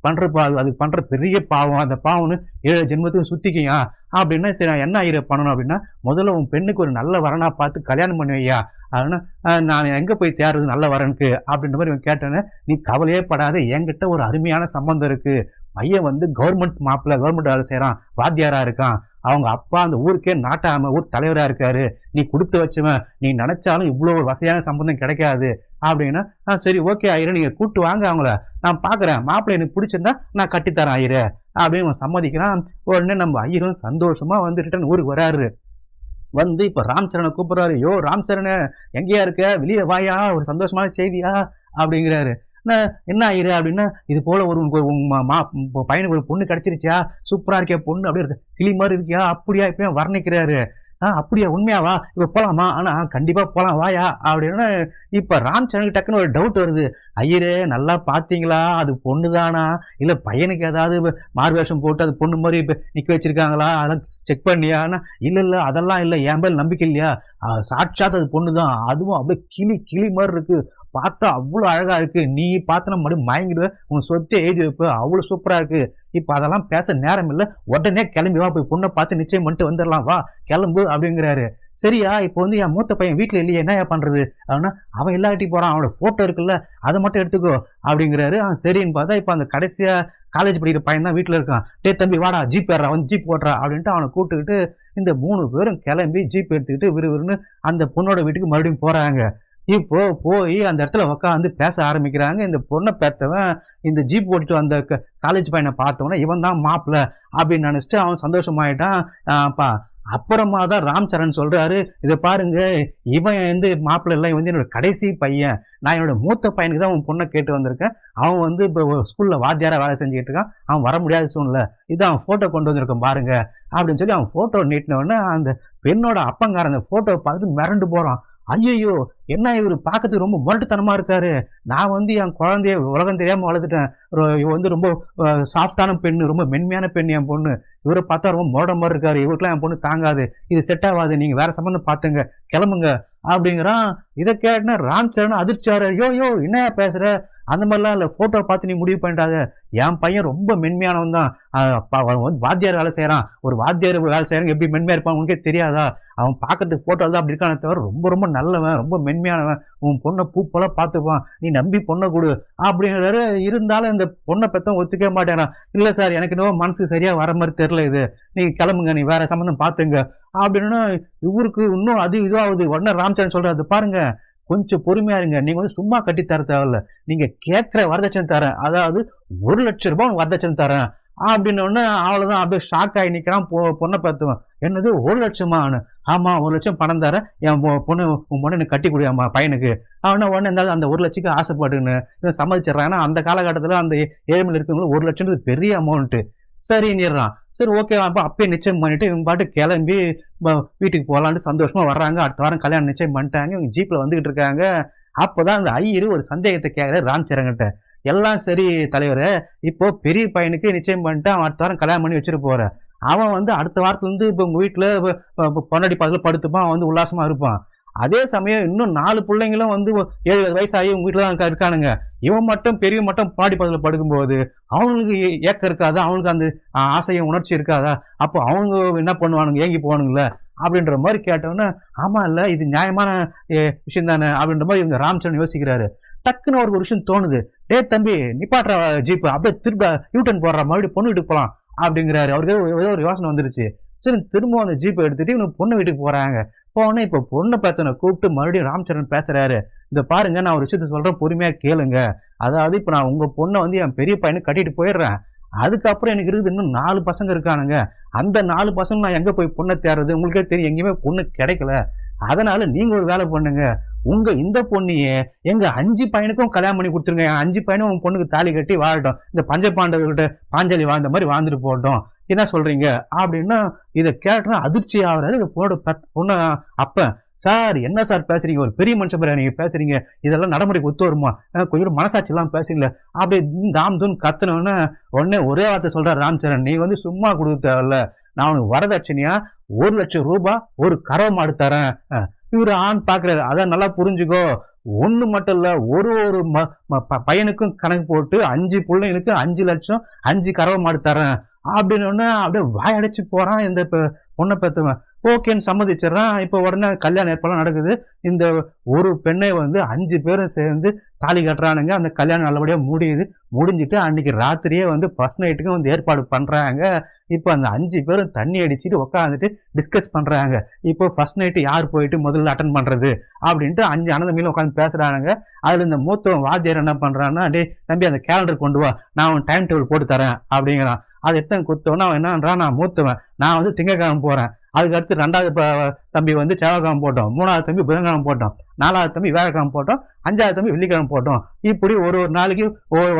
பண்ற அது பண்ற பெரிய பாவம், அந்த பாவம்னு 7 ஜென்மத்துக்கு சுத்திக்கியா அப்படின்னா. சரி நான் என்ன ஐயரை பண்ணணும் அப்படின்னா, முதல்ல உன் பெண்ணுக்கு ஒரு நல்ல வரனா பார்த்து கல்யாணம் பண்ணுவையா அப்படின்னா, நான் எங்க போய் தேடுறது நல்ல வரனுக்கு அப்படின்ற மாதிரி இவன் கேட்டேன்னு. நீ கவலையே படாத, என்கிட்ட ஒரு அருமையான சம்பந்தம் இருக்கு, பையன் வந்து கவர்மெண்ட் மாப்பிள்ள, கவர்மெண்ட் வேலை செய்யறான், வாத்தியாரா இருக்கான், அவங்க அப்பா அந்த ஊருக்கே நாட்டாம ஊர் தலைவரா இருக்காரு, நீ கொடுத்து வச்சுவன், நீ நினைச்சாலும் இவ்வளவு ஒரு வசதியான சம்பந்தம் கிடைக்காது அப்படின்னா. சரி ஓகே ஐயரே, நீங்க கூட்டு வாங்க அவங்கள, நான் பாக்குறேன், மாப்பிள்ளை எனக்கு பிடிச்சிருந்தா நான் கட்டித்தரேன் ஐயரே அப்படின்னு சம்மதிக்கிறான். உடனே நம்ம ஐயரும் சந்தோஷமா வந்து ரிட்டர்ன் ஊருக்கு வராரு. வந்து இப்ப ராம்சரனை கூப்பிடுறாரு, யோ ராம்சரனே எங்கேயா இருக்க, வெளியே வாயா, ஒரு சந்தோஷமான செய்தியா அப்படிங்கிறாரு. என்ன ஐயரு அப்படின்னா, இது போல ஒரு பையனுக்கு ஒரு பொண்ணு கிடைச்சிருச்சா, சூப்பரா இருக்கியா பொண்ணு, அப்படியே இருக்கு, கிளி மாதிரி இருக்கியா, அப்படியா இப்ப வர்ணிக்கிறாரு. அப்படியா, உண்மையாவா, இப்ப போலாமா, ஆனா கண்டிப்பா போலாம் வாயா அப்படின்னு. இப்ப ராம்சரனுக்கு டக்குன்னு ஒரு டவுட் வருது, ஐயரே நல்லா பாத்தீங்களா, அது பொண்ணுதானா இல்ல பையனுக்கு ஏதாவது மார்வேஷம் போட்டு அது பொண்ணு மாதிரி இப்ப நிக்க வச்சிருக்காங்களா, அதெல்லாம் செக் பண்ணியான்னா, இல்ல அதெல்லாம் இல்ல, என் பேர் நம்பிக்கை இல்லையா, சாட்சாத் அது பொண்ணுதான், அதுவும் அப்படியே கிளி மாதிரி இருக்கு, பார்த்தா அவ்வளவு அழகா இருக்கு, நீ பார்த்தனா மறுபடியும் மயங்கிடுவேன், உன் சொத்தை எழுதி வைப்ப, அவ்வளவு சூப்பரா இருக்கு, இப்ப அதெல்லாம் பேச நேரம் இல்ல, உடனே கிளம்பி வா, போய் பொண்ணை பார்த்து நிச்சயம் பண்ணிட்டு வந்துடலாம், வா கிளம்பு அப்படிங்கிறாரு. சரியா, இப்போ வந்து என் மூத்த பையன் வீட்டுல இல்லையே, என்ன பண்றது அப்படின்னா, அவன் எல்லாட்டி போறான், அவனோட போட்டோ இருக்குல்ல அதை மட்டும் எடுத்துக்கோ அப்படிங்கிறாரு. சரின்னு பார்த்தா இப்ப அந்த கடைசியா காலேஜ் படிக்கிற பையன் தான் வீட்டுல இருக்கான். டே தம்பி வாடா, ஜீப் ஏறா, வந்து ஜீப் ஓட்டுறா அப்படின்ட்டு அவனை கூப்பிட்டுக்கிட்டு இந்த 3 பேரும் கிளம்பி ஜீப் எடுத்துக்கிட்டு விறுவிறுன்னு அந்த பொண்ணோட வீட்டுக்கு மறுபடியும் போறாங்க. இப்போ போய் அந்த இடத்துல உட்காந்து பேச ஆரம்பிக்கிறாங்க. இந்த பொண்ணை பெத்தவன் இந்த ஜீப் ஓட்டிட்டு வந்த காலேஜ் பையனை பார்த்தவன இவன் தான் மாப்பிள்ள அப்படின்னு நினைச்சிட்டு அவன் சந்தோஷமாயிட்டான். அப்புறமா தான் ராம்சரண் சொல்றாரு, இதை பாருங்க, இவன் வந்து மாப்பிள்ள இல்லை, இவன் வந்து என்னோட கடைசி பையன், நான் என்னோட மூத்த பையனுக்கு தான் உன் பொண்ணை கேட்டு வந்திருக்கேன், அவன் வந்து இப்போ ஸ்கூல்ல வாத்தியாரா வேலை செஞ்சுக்கிட்டு இருக்கான், அவன் வர முடியாத சூழ்நிலை, இது அவன் போட்டோ கொண்டு வந்திருக்கான் பாருங்க அப்படின்னு சொல்லி அவன் போட்டோ நீட்டினவொடனே அந்த பெண்ணோட அப்பங்கார அந்த போட்டோவை பார்த்துட்டு மிரண்டு போறான். ஐயோ, என்ன இவரு பார்க்கறதுக்கு ரொம்ப முரட்டுத்தனமா இருக்காரு, நான் வந்து என் குழந்தைய உலகம் தெரியாம வளர்த்துட்டேன், இவ வந்து ரொம்ப சாஃப்டான பெண்ணு, ரொம்ப மென்மையான பெண் என் பொண்ணு, இவரை பார்த்தா ரொம்ப முரட மாதிரி இருக்காரு, இவருக்குலாம் என் பொண்ணு தாங்காது, இது செட் ஆகாது, நீங்க வேற சம்பந்தம் பாத்துங்க, கிளம்புங்க அப்படிங்கிறான். இதை கேட்டா ராம்சரண் அதிர்ச்சியாரு, ஐயோ என்ன பேசுற, அந்த மாதிரிலாம் இல்ல, போட்டோ பார்த்து நீ முடிவு பண்ணிட்டாத, என் பையன் ரொம்ப மென்மையானவன் தான், வாத்தியார் வேலை செய்யறான், ஒரு வாத்தியார் வேலை செய்யறாங்க எப்படி மென்மையா இருப்பான் உனக்கே தெரியாதா, அவன் பார்க்கறதுக்கு போட்டோ தான் அப்படி இருக்கானே தவிர ரொம்ப ரொம்ப நல்லவன், ரொம்ப மென்மையானவன், உன் பொண்ணை பூப்போல பார்த்துப்பான், நீ நம்பி பொண்ணை கொடு அப்படிங்கிறாரு. இருந்தாலும் இந்த பொண்ணை பெத்தவன் ஒத்துக்க மாட்டேறான். இல்ல சார், எனக்கு இன்னும் மனசுக்கு சரியா வர மாதிரி தெரியல, இது நீங்க கிளம்புங்க, நீ வேற சம்பந்தம் பாத்துங்க அப்படின்னு. இவருக்கு இன்னும் அது இதுவாகுது. உடனே ராம்சரண் சொல்றாரு, பாருங்க கொஞ்சம் பொறுமையா இருங்க, நீங்க வந்து சும்மா கட்டி தர தேவையில்ல, நீங்க கேட்கிற வரதட்சணை தரேன், அதாவது 1 லட்சம் ரூபாய் வரதட்சணை தரேன் அப்படின்னு ஒண்ணு அவ்வளவுதான் அப்படியே ஷாக் ஆகி நிக்கிறான். பொண்ணை பார்த்துவன். என்னது 1,00,000? ஆமா, 1,00,000 பணம் தர, என் பொண்ணு உன் பொண்ணு எனக்கு கட்டி கொடுயாமா பையனுக்கு. அவனா உடனே இருந்தாலும் அந்த 1,00,000 ஆசைப்பாடுன்னு இவன் சம்மதிச்சிடறான். ஏன்னா அந்த காலகட்டத்துல அந்த ஏழ்மையில் இருக்கவங்களுக்கு 1,00,000 பெரிய அமௌண்ட். சரின்னுறான். சரி, ஓகே, அப்ப அப்பயே நிச்சயம் பண்ணிட்டு இவங்க பாட்டு கிளம்பி வீட்டுக்கு போகலான்னு சந்தோஷமா வர்றாங்க. அடுத்த வாரம் கல்யாணம் நிச்சயம் பண்ணிட்டாங்க. இவங்க ஜீப்ல வந்துகிட்டு இருக்காங்க. அப்பதான் அந்த ஐயரு ஒரு சந்தேகத்தை கேட்கிறாரு ராம்சரன்கிட்ட. எல்லாம் சரி தலைவரே, இப்போ பெரிய பையனுக்கு நிச்சயம் பண்ணிட்டு அவன் அடுத்த வாரம் கல்யாணம் பண்ணி வச்சுட்டு போற. அவன் அடுத்த வாரத்துல இருந்து இப்ப உங்க வீட்டுல பொன்னாடி பக்கத்துல படுத்துப்பான். அவன் உல்லாசமா இருப்பான். அதே சமயம் இன்னும் 4 பிள்ளைங்களும் 7 வயசாகி உங்க வீட்டுல தான் இருக்கானுங்க. இவன் மட்டும் பெரிய மட்டும் பொன்னாடி பக்கத்துல படுக்கும்போது அவங்களுக்கு ஏக்கம் இருக்காதா? அவங்களுக்கு அந்த ஆசையும் உணர்ச்சி இருக்காதா? அப்போ அவங்க என்ன பண்ணுவானுங்க? ஏங்கி போவானுங்களே அப்படின்ற மாதிரி கேட்டோன்னா, ஆமா இல்ல, இது நியாயமான விஷயம் தானே அப்படின்ற மாதிரி இவங்க ராமச்சந்திரன் யோசிக்கிறாரு. டக்குன்னு அவருக்கு ஒரு விஷயம் தோணுது. டே தம்பி, நிப்பாட்டுற ஜீப், அப்படியே திரும்ப யூட்டன் போடுற மறுபடியும் பொண்ணு வீட்டுக்கு போலாம் அப்படிங்கிறாரு. அவருக்கு ஏதோ ஒரு யோசனை வந்துருச்சு. சரி, திரும்ப அந்த ஜீப்பை எடுத்துட்டு இவங்க பொண்ணு வீட்டுக்கு போறாங்க. போனே இப்ப பொண்ணை பார்த்தனை கூப்பிட்டு மறுபடியும் ராமச்சந்திரன் பேசுறாரு. இந்த பாருங்க, நான் ஒரு விஷயத்த சொல்றேன், பொறுமையா கேளுங்க. அதாவது இப்ப நான் உங்க பொண்ணை என் பெரிய பையனுக்கு கட்டிட்டு போயிடுறேன். அதுக்கப்புறம் எனக்கு இருக்குது இன்னும் 4 பசங்க இருக்கானுங்க. அந்த 4 பசங்க நான் எங்க போய் பொண்ணை தேடுறது? உங்களுக்கே தெரியும், எங்கேயுமே பொண்ணு கிடைக்கல. அதனால நீங்க ஒரு வேலை பண்ணுங்க, உங்க இந்த பொண்ணையே எங்க 5 பையனுக்கும் கல்யாணம் பண்ணி கொடுத்துருங்க. 5 பையனும் உங்க பொண்ணுக்கு தாலி கட்டி வாழட்டும். இந்த பஞ்சபாண்டவர்கிட்ட பாஞ்சாலி வாழ்ந்த மாதிரி வாழ்ந்துட்டு போட்டோம். என்ன சொல்றீங்க அப்படின்னா, இதை கேட்டா அதிர்ச்சி ஆகுறாரு இந்த பொண்ணு அப்ப. சார், என்ன சார் பேசுறீங்க? ஒரு பெரிய மனுஷன் பேர நீங்க பேசுறீங்க, இதெல்லாம் நடைமுறைக்கு ஒத்து வருமா? கொஞ்சம் மனசாட்சி எல்லாம் பேசுறீங்களா? அப்படி தாம் தூன் கத்துனோன்னு உடனே ஒரே வார்த்தை சொல்றாரு ராமச்சந்திரன், நீ சும்மா கொடுக்க தேவையில்ல, நான் உனக்கு வரதட்சணையா 1,00,000 ரூபாய் ஒரு கறவை மாடு தரேன். இவரு ஆண் பாக்குறாரு. அதான் நல்லா புரிஞ்சுக்கோ, ஒண்ணு மட்டும் இல்ல, ஒரு பையனுக்கும் கணக்கு போட்டு 5 பிள்ளைங்களுக்கு 5 லட்சம் 5 கறவை மாடு தரேன் அப்படின்னு அப்படியே வாயடைச்சு போறான் இந்த பொண்ணை பெத்தவன். ஓகேன்னு சம்மதிச்சிடறான். இப்ப உடனே கல்யாணம் ஏற்பாடு நடக்குது. இந்த ஒரு பெண்ணை 5 பேரும் சேர்ந்து தாலி கட்டுறானுங்க. அந்த கல்யாணம் நல்லபடியா முடிஞ்சிட்டு அன்னைக்கு ராத்திரியே ஃபர்ஸ்ட் நைட்டுக்கு ஏற்பாடு பண்றாங்க. இப்ப அந்த 5 பேரும் தண்ணி அடிச்சுட்டு உட்காந்துட்டு டிஸ்கஸ் பண்றாங்க. இப்போ ஃபர்ஸ்ட் நைட்டு யார் போயிட்டு முதல்ல அட்டன் பண்றது அப்படின்ட்டு 5 அனந்தமியில உட்காந்து பேசுறானுங்க. அதுல இந்த மூத்தவன் வாத்தியார் என்ன பண்றான்னா, டே தம்பி, அந்த கேலண்டர் கொண்டு வா, நான் அவன் டைம் டேபிள் போட்டு தரேன் அப்படிங்கிறான். அதை எடுத்து குத்தவனா அவன் என்னன்றான், நான் மூத்தவன், நான் திங்கக்கிழமை போறேன். அதுக்கு அடுத்து 2வது தம்பி செவ்வாய்க்கிழமை போட்டோம், 3வது தம்பி புதன்கிழமை போட்டோம், 4வது தம்பி வேலைக்கிழமை போட்டோம், 5வது தம்பி வெள்ளிக்கிழமை போட்டோம். இப்படி ஒரு நாளைக்கு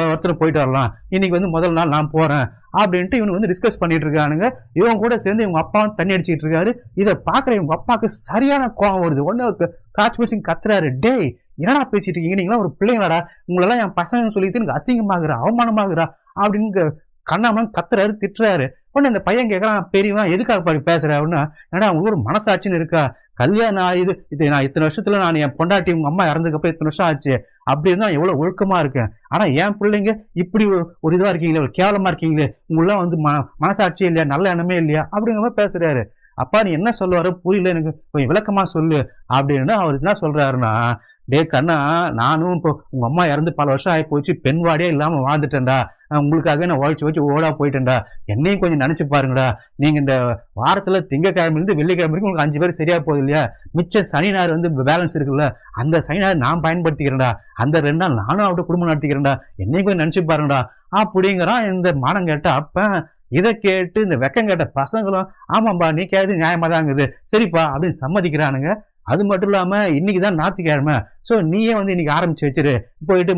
ஒருத்தர் போயிட்டு வரலாம். இன்னைக்கு முதல் நாள் நான் போறேன் அப்படின்ட்டு இவனு டிஸ்கஸ் பண்ணிட்டு இருக்கானுங்க. இவன் கூட சேர்ந்து இவங்க அப்பாவும் தண்ணி அடிச்சுட்டு இருக்காரு. இதை பாக்குற இவங்க அப்பாவுக்கு சரியான கோவம் வருது. ஒன்னு காட்சி பேசி கத்துறாரு, டே என்னடா பேசிட்டு இருக்கீங்க, நீங்களா ஒரு பிள்ளைங்களாடா, உங்களெல்லாம் என் பசங்க சொல்லிட்டு எனக்கு அசிங்கமாகுறா, அவமானமாகுறா அப்படின்னு கண்ணாமன் கத்துறாரு, திட்டுறாரு. உடனே இந்த பையன் கேட்கறான், பெரியவன் எதுக்காக பேசுற அப்படின்னா, ஏன்னா அவங்களுக்கு ஒரு மனசாட்சின்னு இருக்கா? கல்யாணம் இது நான் இத்தனை வருஷத்துல நான் என் பொண்டாட்டி உங்க அம்மா இறந்ததுக்கு அப்புறம் இத்தனை வருஷம் ஆச்சு, அப்படி இருந்தா எவ்வளவு ஒழுக்கமா இருக்கேன். ஆனா என் பிள்ளைங்க இப்படி ஒரு இதுவா இருக்கீங்களே, ஒரு கேவலமா இருக்கீங்களே, உங்களெல்லாம் மனசாட்சி இல்லையா, நல்ல எண்ணமே இல்லையா அப்படிங்கிற மாதிரி பேசுறாரு. அப்பா, நீ என்ன சொல்லுவாரு புரியல, எனக்கு கொஞ்சம் விளக்கமா சொல்லு அப்படின்னு அவர் என்ன சொல்றாருன்னா, டே கண்ணா, நானும் இப்போ உங்க அம்மா இறந்து பல வருஷம் ஆகி போச்சு, பெண் வாடியே இல்லாம வாழ்ந்துட்டேன்டா, உங்களுக்காகவே நான் உழைச்சு ஓடா போயிட்டேன்டா, என்னையும் கொஞ்சம் நினைச்சு பாருங்கடா. நீங்க இந்த வாரத்துல திங்கக்கிழமையிலிருந்து வெள்ளிக்கிழமை வரைக்கும் உங்களுக்கு 5 பேர் சரியா போகுது இல்லையா, மிச்சம் சனி ஞாயிறு பேலன்ஸ் இருக்குல்ல, அந்த சனி ஞாயிறு நான் பயன்படுத்திக்கிறேன்டா, அந்த 2 நாள் நானும் அவட்ட குடும்பம் நடத்திக்கிறேன்டா, என்னையும் கொஞ்சம் நினைச்சு பாருங்கடா அப்படிங்கிறான் இந்த மானம் கேட்ட அப்ப. இதை கேட்டு இந்த வெக்கம் கேட்ட பசங்களும், ஆமாம்பா நீ கேட்கறது நியாயமா தாங்குது, சரிப்பா அப்படின்னு சம்மதிக்கிறானுங்க. அது மட்டும் இல்லாம இன்னைக்குதான் ஞாயிற்றுக்கிழமை, சோ நீயே இன்னைக்கு ஆரம்பிச்சு வச்சிரு, போயிட்டு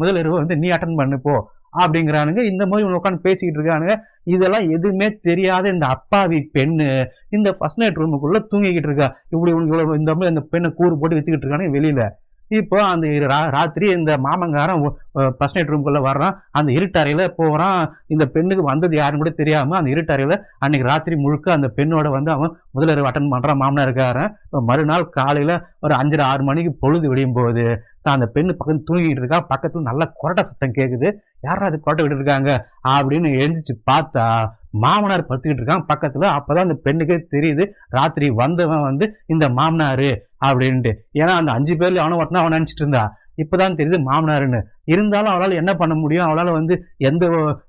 முதலிரவு நீ அட்டன் பண்ணு போ அப்படிங்கிறானுங்க. இந்த மாதிரி உட்காந்து பேசிக்கிட்டு இருக்கானுங்க. இதெல்லாம் எதுவுமே தெரியாத இந்த அப்பாவி பெண்ணு இந்த ஃபர்ஸ்ட் நைட் ரூமுக்குள்ள தூங்கிக்கிட்டு இருக்கா. இப்படி இந்த மாதிரி அந்த பெண்ணை கூறு போட்டு வித்துக்கிட்டு இருக்கானுங்க வெளியில. இப்போ அந்த ராத்திரி இந்த மாமங்காரன் ஃபர்ஸ்ட் நைட் ரூம்குள்ள வர்றான். அந்த இருட்டறையில போறான். இந்த பெண்ணுக்கு வந்தது யாரும் கூட தெரியாம அந்த இருட்டறையில அன்னைக்கு ராத்திரி முழுக்க அந்த பெண்ணோட அவன் முதலிரவு அட்டன் பண்றான் மாமனாருக்காரன். மறுநாள் காலையில ஒரு 5:30-6 மணிக்கு பொழுது விடியும் போது அந்த பெண்ணு பக்கத்துல தூங்கிட்டு இருக்கா. பக்கத்துல நல்ல கொரட்டை சத்தம் கேக்குது. யாரா அது கொரட்டை விட்டு இருக்காங்க அப்படின்னு எழுந்திரிச்சு பார்த்தா மாமனார் படுத்துக்கிட்டு இருக்கான் பக்கத்துல. அப்பதான் அந்த பெண்ணுக்கே தெரியுது ராத்திரி வந்தவன் இந்த மாமனாரு அப்படின்ட்டு. ஏன்னா அந்த 5 பேர்ல அவனை ஒருத்தனா அவன் நினைச்சிட்டு இருந்தா. இப்பதான் தெரியுது மாமனாருன்னு. இருந்தாலும் அவளால என்ன பண்ண முடியும்? அவளால எந்த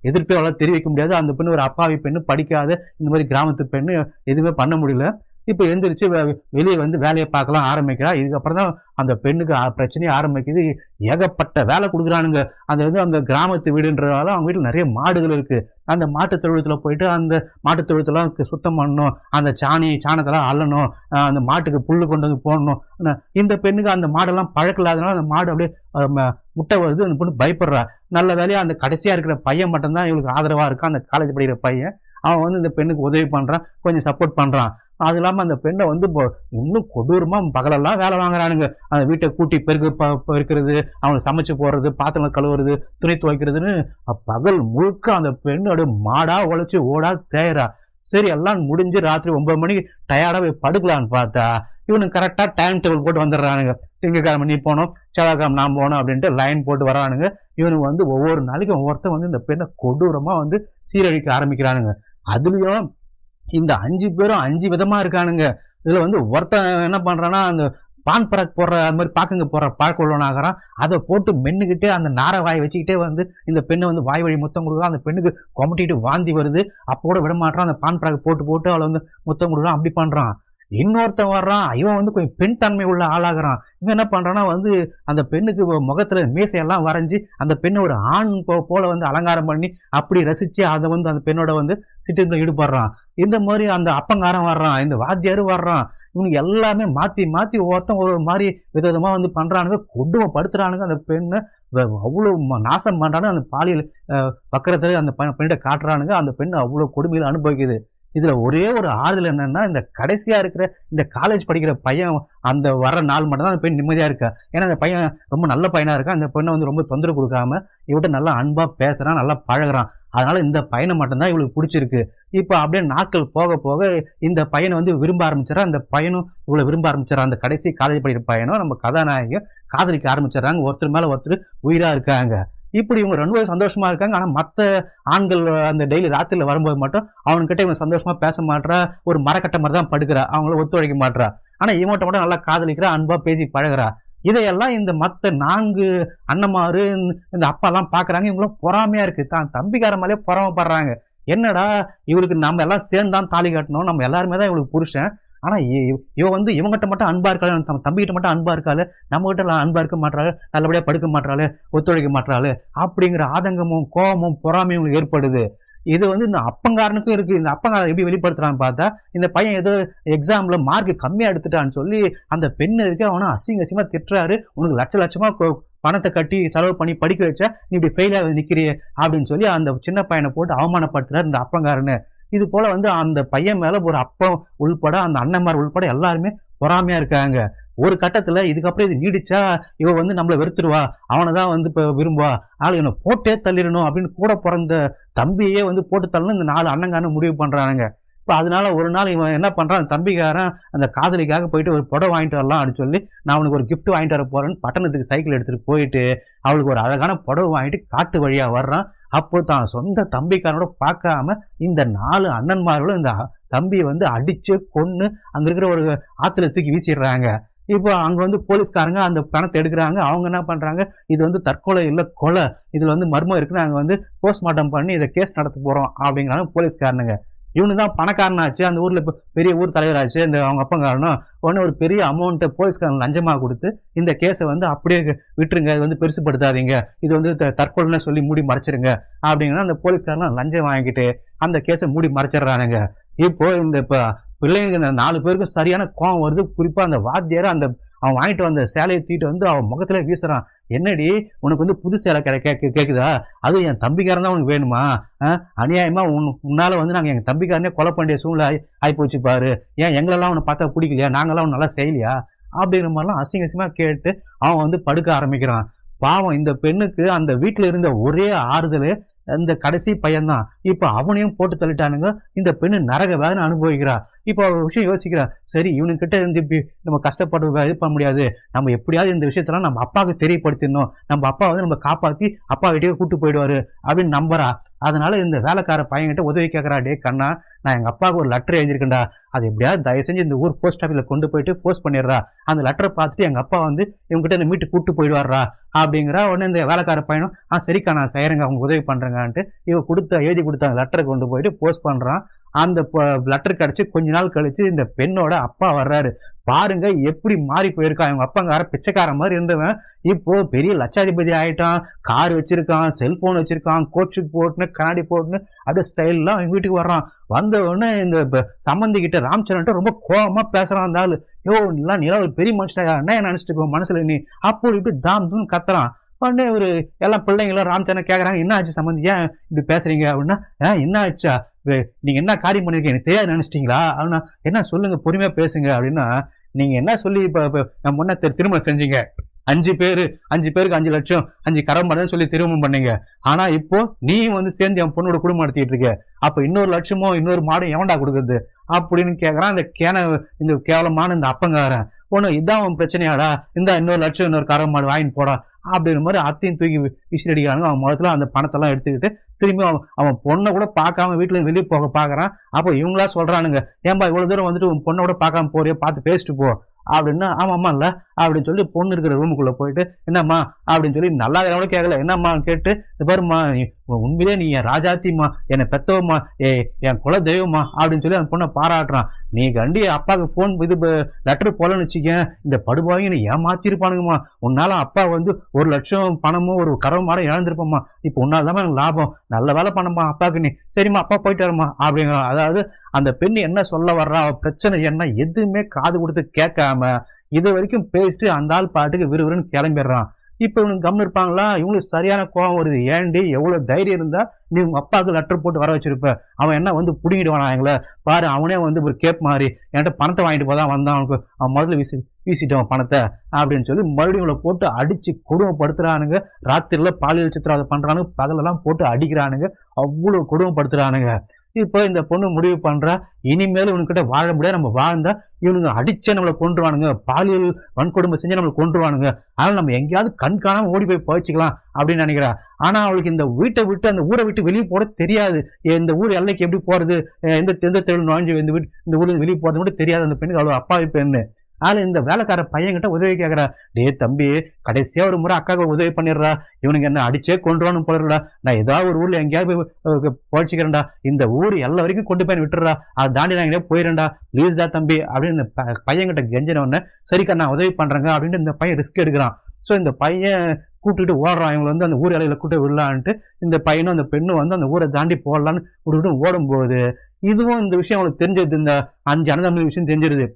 எதிர்ப்பையும் அவளால தெரிவிக்க முடியாது. அந்த பெண்ணு ஒரு அப்பாவி பெண்ணு, படிக்காத இந்த மாதிரி கிராமத்து பெண்ணு, எதுவுமே பண்ண முடியல. இப்ப எந்திரிச்சு வெளியே வந்து வேலையை பார்க்கலாம் ஆரம்பிக்கிறா. இதுக்கப்புறம் தான் அந்த பெண்ணுக்கு பிரச்சனையே ஆரம்பிக்குது. ஏகப்பட்ட வேலை கொடுக்குறானுங்க. அது வந்து அந்த கிராமத்து வீடுன்றதால அவங்க வீட்டுல நிறைய மாடுகள் இருக்கு. அந்த மாட்டு தொழுவத்துல போயிட்டு அந்த மாட்டு தொழுவத்தெல்லாம் சுத்தம் பண்ணணும், அந்த சாணத்தெல்லாம் அள்ளணும், அந்த மாட்டுக்கு புல்லு கொண்டு வந்து போடணும். இந்த பெண்ணுக்கு அந்த மாடெல்லாம் பழக்கம் இல்லாதனால அந்த மாடு அப்படியே முட்டை வருது. அந்த பொண்ணு பயப்படுறா. நல்ல வேலையா அந்த கடைசியா இருக்கிற பையன் மட்டும்தான் இவளுக்கு ஆதரவா இருக்கான், அந்த காலேஜ் படிக்கிற பையன். அவன் வந்து இந்த பெண்ணுக்கு உதவி பண்றான், கொஞ்சம் சப்போர்ட் பண்றான். அது இல்லாம அந்த பெண்ணை வந்து இன்னும் கொடூரமா பகலெல்லாம் வேலை வாங்குறானுங்க. அந்த வீட்டை கூட்டி பெருக்கிறது, அவங்களுக்கு சமைச்சு போடுறது, பாத்திரம் கழுவுறது, துணி துவைக்கிறதுன்னு பகல் முழுக்க அந்த பெண்ணு அப்படியே மாடா உழைச்சி ஓடா தேயறா. சரி எல்லாம் முடிஞ்சு ராத்திரி 9 மணிக்கு டயர்டா போய் படுக்கலான்னு பார்த்தா இவனுக்கு கரெக்டா டைம் டேபிள் போட்டு வந்துடுறானுங்க. திங்கக்கிழமை நீ போனோம், செவ்வாய்க்கிழமை நான் போனோம் அப்படின்ட்டு லைன் போட்டு வரானுங்க. இவனுக்கு வந்து ஒவ்வொரு நாளைக்கும் ஒவ்வொருத்தன் வந்து இந்த பெண்ணை கொடூரமா வந்து சீரழிக்க ஆரம்பிக்கிறானுங்க. அதுலயும் இந்த 5 பேரும் 5 விதமா இருக்கானுங்க. இதுல வந்து ஒருத்தன் என்ன பண்றான்னா, அந்த பான் பராக் போடுற அது மாதிரி பாக்குங்க போடுற பழக்க உள்ளவனாகிறான். அதை போட்டு மென்னுக்கிட்டே அந்த நாரை வாய் வச்சுக்கிட்டே வந்து இந்த பெண்ணை வந்து வாய் வழி முத்தம் கொடுக்குறான். அந்த பெண்ணுக்கு கொமட்டிட்டு வாந்தி வருது. அப்போ கூட விட மாட்டான். அந்த பான் பராக் போட்டு அவளை வந்து முத்தம் கொடுக்குறான். அப்படி பண்றான். இன்னொருத்தன் வர்றான். இவன் வந்து கொஞ்சம் பெண் தன்மை உள்ள ஆளாகிறான். இவன் என்ன பண்றான்னா வந்து அந்த பெண்ணுக்கு முகத்துல மீசையெல்லாம் வரைஞ்சி அந்த பெண்ணை ஒரு ஆண் போல வந்து அலங்காரம் பண்ணி அப்படி ரசிச்சு அதை வந்து அந்த பெண்ணோட வந்து சிட்டில ஈடுபடுறான். இந்த மாதிரி அந்த அப்பங்காரம் வர்றான், இந்த வாத்தியாரும் வர்றான். இவனுக்கு எல்லாமே மாத்தி ஒவ்வொருத்தன் ஒரு மாதிரி விதவிதமா வந்து பண்றானுங்க, கொடுமைப்படுத்துறானுங்க. அந்த பெண்ணை அவ்வளவு நாசம் பண்றானு அந்த பாலியல் பக்கத்துல அந்த பெண்ணை காட்டுறானுங்க. அந்த பெண்ணு அவ்வளவு கொடுமையில அனுபவிக்குது. இதுல ஒரே ஒரு ஆறுதல் என்னன்னா, இந்த கடைசியா இருக்கிற இந்த காலேஜ் படிக்கிற பையன் அந்த வர்ற நாள் மட்டும் தான் அந்த பெண் நிம்மதியா இருக்கா. ஏன்னா அந்த பையன் ரொம்ப நல்ல பையனா இருக்கான். அந்த பெண்ணை வந்து ரொம்ப தொந்தரவு கொடுக்காம இவட்ட நல்லா அன்பா பேசுறான், நல்லா பழகுறான். அதனால இந்த பையனை மட்டும்தான் இவளுக்கு பிடிச்சிருக்கு. இப்ப அப்படியே நாட்கள் போக போக இந்த பையனை வந்து விரும்ப ஆரம்பிச்சிடறா. அந்த பையனும் இவ்வளவு விரும்ப ஆரம்பிச்சிடறான். அந்த கடைசி காலேஜ் படிக்கிற பையனும் நம்ம கதாநாயகியும் காதலிக்க ஆரம்பிச்சிடறாங்க. ஒருத்தர் மேல ஒருத்தர் உயிரா இருக்காங்க. இப்படி இவங்க ரொம்ப சந்தோஷமா இருக்காங்க. ஆனா மத்த ஆண்கள் அந்த டெய்லி ராத்திரில வரும்போது மட்டும் அவன்கிட்ட இவங்க சந்தோஷமா பேச மாட்டா, ஒரு மரக்கட்ட மாதிரி தான் படுக்கிறா, அவங்கள ஒத்துழைக்க மாட்டா. ஆனா இவன்கிட்ட மட்டும் நல்லா காதலிக்கிறா, அன்பா பேசி பழகுறா. இதையெல்லாம் இந்த மத்த 4 அண்ணமாரு இந்த அப்பா எல்லாம் பாக்குறாங்க. இவங்களும் பொறாமையா இருக்கு. தான் தம்பிக்கார மேலே பொறாமப்படுறாங்க. என்னடா இவளுக்கு நம்ம எல்லாம் சேர்ந்தான் தாலி கட்டணும், நம்ம எல்லாருமே தான் இவளுக்கு புருஷன். ஆனா இவ வந்து இவங்கிட்ட மட்டும் அன்பா இருக்காளு, நம்ம தம்பிக்கிட்ட மட்டும் அன்பா இருக்காளு, நம்ம கிட்ட அன்பா இருக்க மாட்டாளு, நல்லபடியா படுக்க மாட்டாளு, ஒத்துழைக்க மாட்டாளு அப்படிங்கிற ஆதங்கமும் கோபமும் பொறாமையும் ஏற்படுது. இது வந்து இந்த அப்பங்காரனுக்கும் இருக்கு. இந்த அப்பங்காரன் எப்படி வெளிப்படுத்துறான்னு பார்த்தா, இந்த பையன் ஏதோ எக்ஸாம்ல மார்க் கம்மியா எடுத்துட்டான்னு சொல்லி அந்த பெண்ணு இருக்கு அவனை அசிங்கமா திட்டுறாரு. உனக்கு லட்சமா பணத்தை கட்டி செலவு பண்ணி படிக்க வச்சா நீ இப்படி ஃபெயில் ஆகி நிக்கிறிய அப்படின்னு சொல்லி அந்த சின்ன பையனை போட்டு அவமானப்படுத்துறாரு இந்த அப்பங்காரனு. இது போல வந்து அந்த பையன் மேல ஒரு அப்பம் உள்பட அந்த அண்ணன்மார் உள்பட எல்லாருமே பொறாமையா இருக்காங்க. ஒரு கட்டத்துல இதுக்கப்புறம் இது நீடிச்சா இவ வந்து நம்மள வெறுத்துருவா, அவனைதான் வந்து இப்ப விரும்புவா, ஆளு இவனை போட்டே தள்ளிடணும் அப்படின்னு கூட பிறந்த தம்பியே வந்து போட்டு தள்ளணும் இந்த 4 அண்ணங்காரன் முடிவு பண்றானுங்க. இப்ப அதனால ஒரு நாள் இவன் என்ன பண்றான், அந்த தம்பிக்காரன் அந்த காதலிக்காக போயிட்டு ஒரு புடவை வாங்கிட்டு வரலாம் அப்படின்னு சொல்லி நான் அவனுக்கு ஒரு கிஃப்ட் வாங்கிட்டு வர போறேன்னு பட்டணத்துக்கு சைக்கிள் எடுத்துட்டு போயிட்டு அவளுக்கு ஒரு அழகான புடவை வாங்கிட்டு காட்டு வழியா வர்றான். அப்போ தான் சொந்த தம்பிக்காரனோட பார்க்காம இந்த 4 அண்ணன்மார்களும் இந்த தம்பியை வந்து அடிச்சு கொன்னு அங்க இருக்கிற ஒரு ஆத்துல தூக்கி வீசிடுறாங்க. இப்போ அங்க வந்து போலீஸ்காரங்க அந்த பணத்தை எடுக்கிறாங்க. அவங்க என்ன பண்றாங்க, இது வந்து தற்கொலை இல்ல கொலை, இதுல வந்து மர்மம் இருக்கு, நாங்க வந்து போஸ்ட்மார்ட்டம் பண்ணி இதை கேஸ் நடத்த போறோம் அப்படிங்கிறாங்க போலீஸ்காரனுங்க. இவனு தான் பணக்காரனாச்சு, அந்த ஊர்ல பெரிய ஊர் தலைவராச்சு இந்த அவங்க அப்பங்காரனும். உடனே ஒரு பெரிய அமௌண்ட்டை போலீஸ்காரன் லஞ்சமா கொடுத்து இந்த கேஸை வந்து அப்படியே விட்டுருங்க, இது வந்து பெருசுப்படுத்தாதீங்க, இது வந்து தற்கொலைன்னு சொல்லி மூடி மறைச்சிருங்க அப்படிங்கன்னா அந்த போலீஸ்காரன் லஞ்சம் வாங்கிட்டு அந்த கேஸை மூடி மறைச்சிடுறானுங்க. இப்போ இந்த பிள்ளைங்க 4 பேருக்கும் சரியான கோவம் வருது. குறிப்பா அந்த வாத்தியார அந்த அவன் வாங்கிட்டு வந்த சேலையை தூக்கிட்டு வந்து அவன் முகத்துல வீசுறான். என்னடி உனக்கு வந்து புது சேலை கேக்குதா, அது என் தம்பிக்காரன் தான் உனக்கு வேணுமா, அநியாயமா உன்னால வந்து நாங்க எங்க தம்பிக்காரனே கொலை பண்ணிய சூழ்நிலை ஆயிப்போச்சு பாரு, ஏன் எங்களெல்லாம் உன்னை பார்த்தா பிடிக்கலையா, நாங்கெல்லாம் நல்லா செய்யலையா அப்படிங்கிற மாதிரிலாம் அசிங்கமா கேட்டு அவன் வந்து படுக்க ஆரம்பிக்கிறான். பாவம் இந்த பெண்ணுக்கு அந்த வீட்டுல இருந்த ஒரே ஆறுதல் இந்த கடைசி பையன்தான். இப்ப அவனையும் போட்டு தள்ளிட்டானுங்க. இந்த பெண்ணு நரக வேதனை அனுபவிக்கிறா. இப்போ ஒரு விஷயம் யோசிக்கிறா, சரி இவனுக்கிட்ட இருந்து இப்படி நம்ம கஷ்டப்பட்டு இது பண்ண முடியாது, நம்ம எப்படியாவது இந்த விஷயத்தெல்லாம் நம்ம அப்பாவுக்கு தெரியப்படுத்திடணும், நம்ம அப்பா வந்து நம்ம காப்பாத்தி அப்பா வீட்டையே கூட்டு போயிடுவாரு அப்படின்னு நம்புறா. அதனால இந்த வேலைக்கார பையன்கிட்ட உதவி கேட்கறா, டே கண்ணா நான் எங்க அப்பாவுக்கு ஒரு லெட்டர் எழுதியிருக்கேன்டா, அது எப்படியாவது தயவு செஞ்சு இந்த ஊர் போஸ்ட் ஆஃபீஸ்ல கொண்டு போயிட்டு போஸ்ட் பண்ணிடுறா, அந்த லெட்டரை பார்த்துட்டு எங்க அப்பா வந்து இவங்ககிட்ட இந்த மீட்டு கூட்டு போயிடுவாரா அப்படிங்கிறா. உடனே இந்த வேலைக்கார பையனும் சரிக்கா நான் செய்யறேங்க, அவங்க உதவி பண்றேங்கன்ட்டு இவ எழுதி கொடுத்த லெட்டரை கொண்டு போயிட்டு போஸ்ட் பண்றான். அந்த லெட்டர் கிடைச்சு கொஞ்ச நாள் கழிச்சு இந்த பெண்ணோட அப்பா வர்றாரு. பாருங்க எப்படி மாறி போயிருக்கான். அவங்க அப்பங்கார பிச்சைக்காரன் மாதிரி இருந்தவன் இப்போ பெரிய லட்சாதிபதி ஆயிட்டான். கார் வச்சிருக்கான், செல்போன் வச்சிருக்கான், கோட் ஷூட் போட்டுன்னு கண்ணாடி போட்டுன்னு அப்படியே ஸ்டைல்லாம் அவங்க வீட்டுக்கு வர்றான். வந்த உடனே இந்த சம்பந்தி கிட்ட ராமச்சந்திரன் ரொம்ப கோபமா பேசுறான். அந்த ஆளு, யோ நீ ஒரு பெரிய மனுஷனா என்ன நினைச்சிட்டு மனசுல நீ அப்படி இப்படி தாம் தூன்னு கத்துறான். உடனே ஒரு எல்லாம் பிள்ளைங்களும் ராமச்சந்திரன் கேட்கறாங்க, என்ன ஆச்சு சம்பந்தி, ஏன் இப்படி பேசுறீங்க அப்படின்னா, என்ன ஆச்சா, நீங்க என்ன காரியம் பண்ணிருக்கீங்க எனக்கு தெரியாது நினைச்சிட்டீங்களா அப்படின்னா, என்ன சொல்லுங்க பொறுமையா பேசுங்க அப்படின்னா, நீங்க என்ன சொல்லி இப்ப முன்ன திருமணம் செஞ்சீங்க, 5 பேருக்கு 5 லட்சம் 5 கரம் பண்ணு சொல்லி திருமணம் பண்ணீங்க. ஆனா இப்போ நீ சேர்ந்து என் பொண்ணோட குடும்பம் நடத்திட்டு இருக்க, அப்ப இன்னொரு லட்சமோ இன்னொரு மாடும் எவன்டா கொடுக்குறது அப்படின்னு கேக்குறான். இந்த கேவலமான இந்த அப்பங்காரன். இதான் அவன் பிரச்சனையாடா, இந்த இன்னொரு லட்சம் இன்னொரு கரம் மாடு வாங்கிட்டு போடா அப்படின்ற மாதிரி அத்தையும் தூக்கி விசில் அடிக்கிறாங்க. அவன் முதல்ல அந்த பணத்தெல்லாம் எடுத்துக்கிட்டு திரும்பி அவன் பொண்ணை கூட பார்க்காம வீட்டுல வெளியே போக பாக்குறான். அப்போ இவங்களா சொல்றானுங்க, ஏன்பா இவ்வளவு தூரம் உன் பொண்ணை கூட பார்க்காம போறியோ, பார்த்து பேசிட்டு போ அப்படின்னா, ஆமாம்மா இல்ல அப்படின்னு சொல்லி பொண்ணு இருக்கிற ரூமுக்குள்ள போயிட்டு, என்னம்மா அப்படின்னு சொல்லி நல்லா கூட கேட்கல, என்னம்மா கேட்டு, இந்த பாருமா உண்மையிலே நீ என் ராஜாத்திம்மா, என்னை பெத்தவம்மா, என் குல தெய்வம்மா அப்படின்னு சொல்லி அந்த பொண்ணை பாராட்டுறான். நீ கண்டி அப்பாவுக்கு போன் லெட்டர் போலன்னு வச்சுக்க, இந்த படுபாவையும் நீ ஏமாத்திருப்பானுங்கம்மா, உன்னால அப்பா 1 லட்சம் பணமும் ஒரு கறவை மாடம் இழந்திருப்போம்மா, இப்ப உன்னால்தான் எனக்கு லாபம், நல்ல வேலை பண்ணம்மா அப்பாவுக்கு, நீ சரிம்மா அப்பா போயிட்டு வரமா அப்படிங்கிறான். அதாவது அந்த பெண் என்ன சொல்ல வர்றா, பிரச்சனை என்ன, எதுவுமே காது கொடுத்து கேட்காம இது வரைக்கும் பேசிட்டு அந்த ஆள் பாட்டுக்கு விறுவிறுன்னு கிளம்பிடுறான். இப்ப இவனுக்கு கம்னு இருப்பாங்களா, இவங்களுக்கு சரியான கோபம் வருது. ஏண்டி எவ்வளவு தைரியம் இருந்தா நீ உங்க அப்பாவுக்கு லெட்டர் போட்டு வர வச்சிருப்ப, அவன் என்ன புடிங்கிடுவானா எங்களை பாரு, அவனே ஒரு கேப் மாதிரி என்கிட்ட பணத்தை வாங்கிட்டு போதான் வந்தான், அவனுக்கு அவன் முதல்ல வீசிட்டான் பணத்தை அப்படின்னு சொல்லி மறுபடியும் போட்டு அடிச்சு கொடுமைப்படுத்துறானுங்க. ராத்திரில பாலியல் சித்திரவதை பண்றானுங்க, பகலெல்லாம் போட்டு அடிக்கிறானுங்க, அவ்வளவு கொடுமைப்படுத்துறானுங்க. இப்போ இந்த பொண்ணு முடிவு பண்றா, இனிமேல் இவனுக்கிட்ட வாழ முடியாது, நம்ம வாழ்ந்தா இவனுங்க அடிச்சே நம்மளை கொன்றுவானுங்க, பாலியல் வன்கொடுமை செஞ்சு நம்மளை கொன்றுவானுங்க, அதனால நம்ம எங்கேயாவது கண் காணாம ஓடி போய் பழிச்சுக்கலாம் அப்படின்னு நினைக்கிறா. ஆனா அவளுக்கு இந்த வீட்டை விட்டு அந்த ஊரை விட்டு வெளியே போட தெரியாது. இந்த ஊர் எல்லைக்கு எப்படி போறது, எந்த தெருவில் நுழைஞ்சு இந்த ஊர்ல வெளியே போறது மட்டும் தெரியாது அந்த பெண்ணுக்கு. அவ்வளவு அப்பாவி பெண்ணு. ஆனா இந்த வேலைக்கார பையன்கிட்ட உதவி கேட்கறா, டே தம்பி கடைசியா ஒரு முறை அக்காவுக்கு உதவி பண்ணிடுறா, இவனுக்கு என்ன அடிச்சே கொண்டுறான்னு போடுறா, நான் ஏதாவது ஒரு ஊர்ல எங்கேயாவது போய்ச்சிக்கிறேன்டா, இந்த ஊர் எல்லா வரைக்கும் கொண்டு போய் விட்டுறா, அதை தாண்டி நான் எங்கேயா போயிடறேன்டா ப்ளீஸ் தான் தம்பி அப்படின்னு இந்த பையன்கிட்ட கெஞ்சினவொடனே, சரிக்கா நான் உதவி பண்றேங்க அப்படின்னு இந்த பையன் ரிஸ்க் எடுக்கிறான். ஸோ இந்த பையன் கூப்பிட்டுட்டு ஓடுறான், இவங்க அந்த ஊர் இலையில கூட்டு விடலான்ட்டு இந்த பையனும் அந்த பெண்ணும் அந்த ஊரை தாண்டி போடலான்னு விட்டு ஓடும்போது இதுவும் இந்த விஷயம் அவனுக்கு தெரிஞ்சது, இந்த 5 அனந்தமிழ் விஷயம் தெரிஞ்சிருது.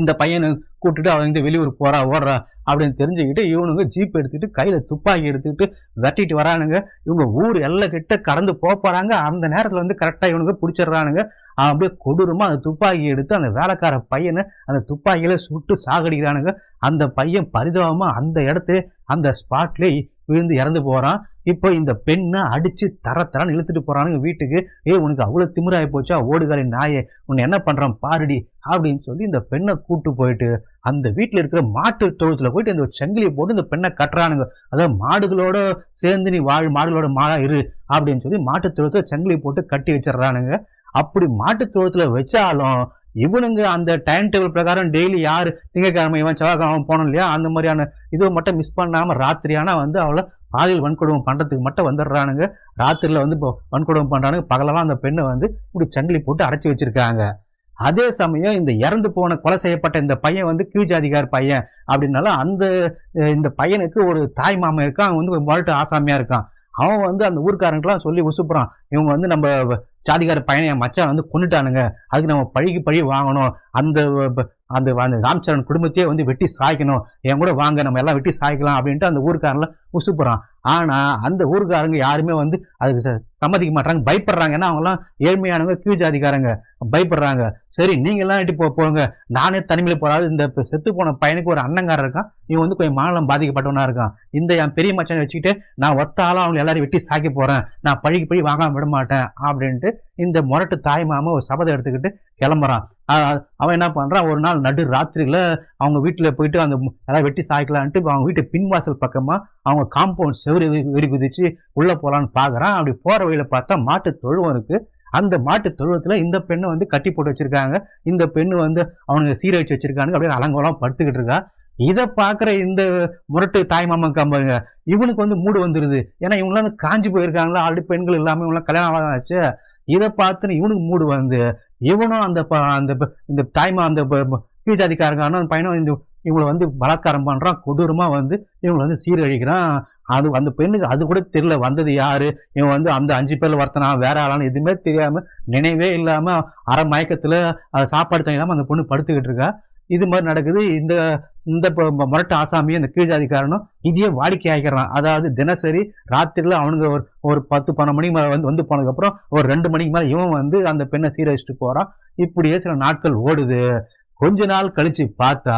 இந்த பையனை கூப்பிட்டுட்டு அவங்க வெளியூர் ஓடுறா அப்படின்னு தெரிஞ்சுக்கிட்டு இவனுங்க ஜீப் எடுத்துட்டு கையில துப்பாக்கி எடுத்துக்கிட்டு வெட்டிட்டு வரானுங்க. இவங்க ஊர் எல்லை கிட்ட கடந்து போறாங்க. அந்த நேரத்துல கரெக்டா இவனுங்க பிடிச்சிடுறானுங்க. அப்படியே கொடூரமா அந்த துப்பாக்கி எடுத்து அந்த வேலைக்கார பையனை அந்த துப்பாக்கியில சுட்டு சாகடிக்கிறானுங்க. அந்த பையன் பரிதாபமா அந்த இடத்துல அந்த ஸ்பாட்ல விழுந்து இறந்து போறான். இப்போ இந்த பெண்ணை அடிச்சு தரன்னு இழுத்துட்டு போறானுங்க வீட்டுக்கு. உனக்கு அவ்வளவு திமிராயி போச்சா, ஓடுகாரி நாயே, உன்னை என்ன பண்றான் பாருடி அப்படின்னு சொல்லி இந்த பெண்ணை கூட்டு போயிட்டு அந்த வீட்டுல இருக்கிற மாட்டு தொழுத்துல போயிட்டு இந்த செங்கிலியை போட்டு இந்த பெண்ணை கட்டுறானுங்க. அதாவது மாடுகளோட சேர்ந்து நீ மாடுகளோட மாடா இரு அப்படின்னு சொல்லி மாட்டு தொழுத்துல செங்கிலி போட்டு கட்டி வச்சிடறானுங்க. அப்படி மாட்டு தொழுத்துல வச்சாலும் இவனுங்க அந்த டைம் டேபிள் பிரகாரம் டெய்லி யாரு திங்கக்கிழமை இவன் செவ்வாய்க்கிழமை போனோம் இல்லையா, அந்த மாதிரியான இது மட்டும் மிஸ் பண்ணாம ராத்திரியானா அவளை பாலியல் வன்கொடுமை பண்றதுக்கு மட்டும் வந்துடுறானுங்க. ராத்திரில இப்போ வன்கொடுமை பண்றானுங்க, பகலெல்லாம் அந்த பெண்ணை இப்படி சங்கிலி போட்டு அடைச்சி வச்சிருக்காங்க. அதே சமயம் இந்த இறந்து போன கொலை செய்யப்பட்ட இந்த பையன் கீழ் ஜாதிகார் பையன் அப்படின்னாலும் இந்த பையனுக்கு ஒரு தாய் மாமன் இருக்கான், அவன் வாழ்ட்டு ஆசாமியா இருக்கான். அவன் அந்த ஊர்க்காரங்கெல்லாம் சொல்லி உசுப்புறான், இவங்க நம்ம ஜாதிகார பையனை என் மச்சான் கொண்டுட்டானுங்க, அதுக்கு நம்ம பழி வாங்கணும், அந்த அந்த ராம்சரண் குடும்பத்தையே வெட்டி சாய்க்கணும், என் கூட வாங்க நம்ம எல்லாம் வெட்டி சாய்க்கலாம் அப்படின்ட்டு அந்த ஊர்க்காரன்ல உசுப்புறான். ஆனா அந்த ஊர்க்காரங்க யாருமே அதுக்கு சம்மதிக்க மாட்டாங்க, பயப்படுறாங்க. ஏன்னா அவங்க எல்லாம் ஏழ்மையானவங்க, கீழ் ஜாதிக்காரங்க, பயப்படுறாங்க. சரி நீங்க எல்லாம் இட்டு போங்க, நானே தனிமையில போறாது. இந்த செத்து போன பையனுக்கு ஒரு அண்ணங்காரன் இருக்கான், இவன் கொஞ்சம் மாநிலம் பாதிக்கப்பட்டவனா இருக்கான், இந்த என் பெரிய மச்சானை வச்சுக்கிட்டு நான் ஒத்தாலும் அவங்க எல்லாரும் வெட்டி சாய்க்க போறேன், நான் பழி வாங்காம விட மாட்டேன் அப்படின்ட்டு இந்த முரட்டு தாய் மாமா ஒரு சபதை எடுத்துக்கிட்டு கிளம்புறான். அவன் என்ன பண்றான், ஒரு நாள் நடு ராத்திரியில அவங்க வீட்டுல போயிட்டு அந்த எல்லாம் வெட்டி சாய்க்கலான்ட்டு அவங்க வீட்டு பின்வாசல் பக்கமா அவங்க காம்பவுண்ட் செவரு வெடி குதிச்சு உள்ள போலான்னு பாக்குறான். அப்படி போற வழியில பார்த்தா மாட்டு தொழுவம் இருக்கு. அந்த மாட்டு தொழுவத்துல இந்த பெண்ணை கட்டி போட்டு வச்சிருக்காங்க. இந்த பெண்ணு அவனுக்கு சீரழிச்சு வச்சிருக்காங்க, அப்படியே அலங்கோலம் படுத்துக்கிட்டு இருக்கா. இதை பாக்குற இந்த முரட்டு தாய் மாமன் காம்புங்க இவனுக்கு மூடு வந்துருது. ஏன்னா இவங்களாம் காஞ்சி போயிருக்காங்களா, ஆல்ரெடி பெண்கள் இல்லாம இவங்களாம் கல்யாணம் ஆச்சு, இதை பார்த்துன்னு இவனுக்கு மூடு வந்து இவனும் இந்த தாய்மா அந்த கீழ் ஜாதிக்காரங்க அந்த பையனும் இவங்களை வந்து பலாத்காரம் பண்றான், கொடூரமா வந்து இவங்களை வந்து சீரழிக்கிறான். அது அந்த பெண்ணுக்கு அது கூட தெரியல வந்தது யாரு, இவன் வந்து அந்த 5 பேர்ல ஒருத்தனா வேற ஆளான்னு எதுவுமே தெரியாம, நினைவே இல்லாம அரை மயக்கத்துல சாப்பாடு தண்ணி இல்லாம அந்த பொண்ணு படுத்துக்கிட்டு இருக்கா. இது மாதிரி நடக்குது. இந்த இந்த முரட்டு ஆசாமியும் இந்த கீழ்ஜாதிக்காரனும் இதையே வாடிக்கை ஆகிக்கிறான். அதாவது தினசரி ராத்திரில அவனுங்க ஒரு 10-12 மணிக்கு மேல வந்து போனதுக்கு அப்புறம் ஒரு 2 மணிக்கு மேல இவன் வந்து அந்த பெண்ணை சீரழிச்சிட்டு போறான். இப்படியே சில நாட்கள் ஓடுது. கொஞ்ச நாள் கழிச்சு பார்த்தா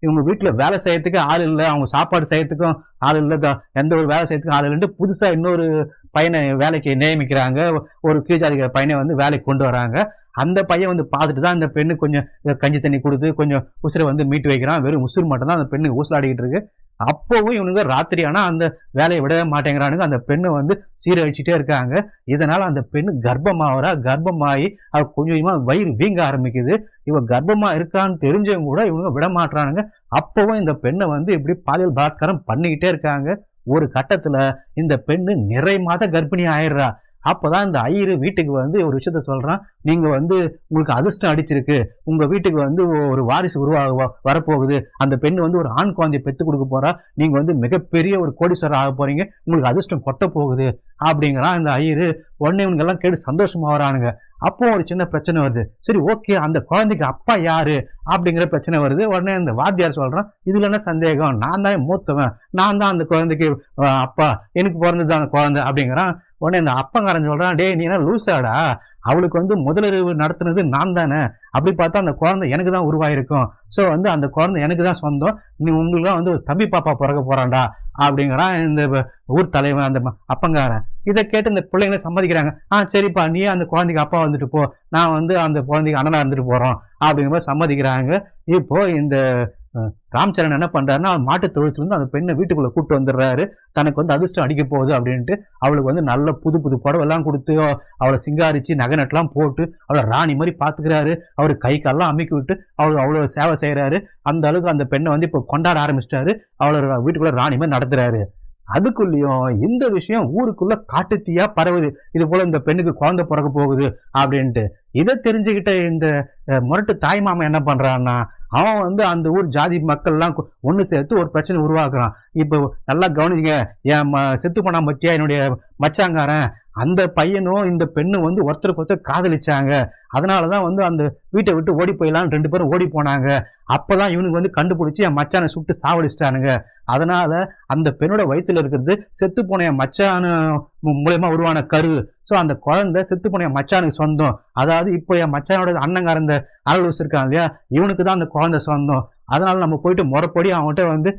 இவங்க வீட்டுல வேலை செய்யறதுக்கு ஆள் இல்லை, அவங்க சாப்பாடு செய்யறதுக்கும் ஆள் இல்லை, எந்த ஒரு வேலை செய்யறதுக்கும் ஆள் இல்லைன்ட்டு புதுசா இன்னொரு பையனை வேலைக்கு நியமிக்கிறாங்க. ஒரு கீழ்ஜாதிக்கார பையனை வந்து வேலைக்கு கொண்டு வராங்க. அந்த பையன் வந்து பார்த்துட்டு தான் அந்த பெண்ணு கொஞ்சம் கஞ்சி தண்ணி கொடுத்து கொஞ்சம் உசுரை வந்து மீட்டு வைக்கிறான். வெறும் உசுறு மட்டும் தான் அந்த பெண்ணு ஊசலாடிக்கிட்டு இருக்கு. அப்பவும் இவனுங்க ராத்திரி ஆனா அந்த வேலையை விடவே மாட்டேங்கிறானுங்க. அந்த பெண்ணை வந்து சீரழிச்சுட்டே இருக்காங்க. இதனால அந்த பெண்ணு கர்ப்பமாகறா. கர்ப்பமாகி அவ கொஞ்சம் கொஞ்சமா வயிறு வீங்க ஆரம்பிக்குது. இவ கர்ப்பமா இருக்கான்னு தெரிஞ்சவங்க கூட இவனுங்க விட மாட்டானுங்க. அப்பவும் இந்த பெண்ணை வந்து இப்படி பாலியல் பலாத்காரம் பண்ணிக்கிட்டே இருக்காங்க. ஒரு கட்டத்துல இந்த பெண்ணு நிறை மாத கர்ப்பிணி ஆயிடுறா. அப்பதான் இந்த ஐயரு வீட்டுக்கு வந்து ஒரு விஷயத்த சொல்றான். நீங்க வந்து உங்களுக்கு அதிர்ஷ்டம் அடிச்சிருக்கு, உங்க வீட்டுக்கு வந்து ஒரு வாரிசு வரப்போகுது, அந்த பெண்ணு வந்து ஒரு ஆண் குழந்தைய பெத்து கொடுக்க போறா, நீங்க வந்து மிகப்பெரிய ஒரு கோடீஸ்வரர் ஆக போறீங்க, உங்களுக்கு அதிர்ஷ்டம் கொட்ட போகுது அப்படிங்கிறான் இந்த ஐயரு. உடனே இவங்க எல்லாம் கேட்டு சந்தோஷமா வரானுங்க. அப்போ ஒரு சின்ன பிரச்சனை வருது. சரி ஓகே, அந்த குழந்தைக்கு அப்பா யாரு அப்படிங்கிற பிரச்சனை வருது. உடனே இந்த வாத்தியார் சொல்றான், இதுல என்ன சந்தேகம், நான் தான் மூத்தவன், நான் தான் அந்த குழந்தைக்கு அப்பா, எனக்கு பிறந்தது அந்த குழந்தை அப்படிங்கிறான். உடனே இந்த அப்பங்காரன் சொல்றான், டே நீ என்ன லூசாடா, அவளுக்கு வந்து முதலிரவு நடத்துனது நான் தானே, அப்படி பார்த்தா அந்த குழந்தை எனக்கு தான் உருவாயிருக்கும், ஸோ வந்து அந்த குழந்தை எனக்கு தான் சொந்தம், நீ உங்களுக்கு வந்து ஒரு தம்பி பாப்பா பிறக்க போறான்டா அப்படிங்கிறான் இந்த ஊர் தலைவன் அந்த அப்பங்காரன். இதை கேட்டு இந்த பிள்ளைங்களை சம்மதிக்கிறாங்க. சரிப்பா, நீயே அந்த குழந்தைக்கு அப்பா வந்துட்டு போ, நான் வந்து அந்த குழந்தைக்கு அண்ணனா இருந்துட்டு போறோம் அப்படிங்கிற மாதிரி சம்மதிக்கிறாங்க. இப்போ இந்த ராம்சரண் என்ன பண்றாருன்னா, மாட்டு தொழுத்துல இருந்து அந்த பெண்ணை வீட்டுக்குள்ள கூப்பிட்டு வந்துடுறாரு. தனக்கு வந்து அதிர்ஷ்டம் அடிக்க போகுது அப்படின்ட்டு அவளுக்கு வந்து நல்ல புது புது புடவை எல்லாம் கொடுத்து அவளை சிங்காரிச்சு நகை நட்டெல்லாம் போட்டு அவளை ராணி மாதிரி பாத்துக்கிறாரு. அவரு கை காலெல்லாம் அமைக்கி விட்டு அவளுக்கு அவ்வளவு சேவை செய்யறாரு. அந்த அளவுக்கு அந்த பெண்ணை வந்து இப்போ கொண்டாட ஆரம்பிச்சிட்டாரு. அவளை வீட்டுக்குள்ள ராணி மாதிரி நடத்துறாரு. அதுக்குள்ளயும் இந்த விஷயம் ஊருக்குள்ள காட்டுத்தீயா பரவுது, இது போல இந்த பெண்ணுக்கு குழந்தை பிறக்க போகுது அப்படின்ட்டு. இதை தெரிஞ்சுக்கிட்ட இந்த முரட்டு தாய் மாமா என்ன பண்றான்னா, அவன் வந்து அந்த ஊர் ஜாதி மக்கள் எல்லாம் ஒண்ணு சேர்த்து ஒரு பிரச்சனை உருவாக்குறான். இப்போ நல்லா கவனிங்க, என் செத்து போனா மத்தியா என்னுடைய மச்சாங்காரன், அந்த பையனும் இந்த பெண்ணும் வந்து ஒருத்தருக்கு ஒருத்தர் காதலிச்சாங்க. அதனாலதான் வந்து அந்த வீட்டை விட்டு ஓடி போயிடலாம் 2 பேரும் ஓடி போனாங்க. அப்பதான் இவனுக்கு வந்து கண்டுபிடிச்சு என் மச்சானை சுட்டு சாவடிச்சிட்டானுங்க. அதனால அந்த பெண்ணோட வயிற்றுல இருக்கிறது செத்து போன என் மச்சான மூலயமா உருவான கரு. சோ அந்த குழந்தை செத்து போன என் மச்சானுக்கு சொந்தம். அதாவது இப்போ என் மச்சானோட அண்ணங்காரந்த அரலூஸ் இருக்கான் இல்லையா, இவனுக்கு தான் அந்த குழந்தை சொந்தம். அதனால நம்ம போயிட்டு முறைப்படி அவன்கிட்ட வந்து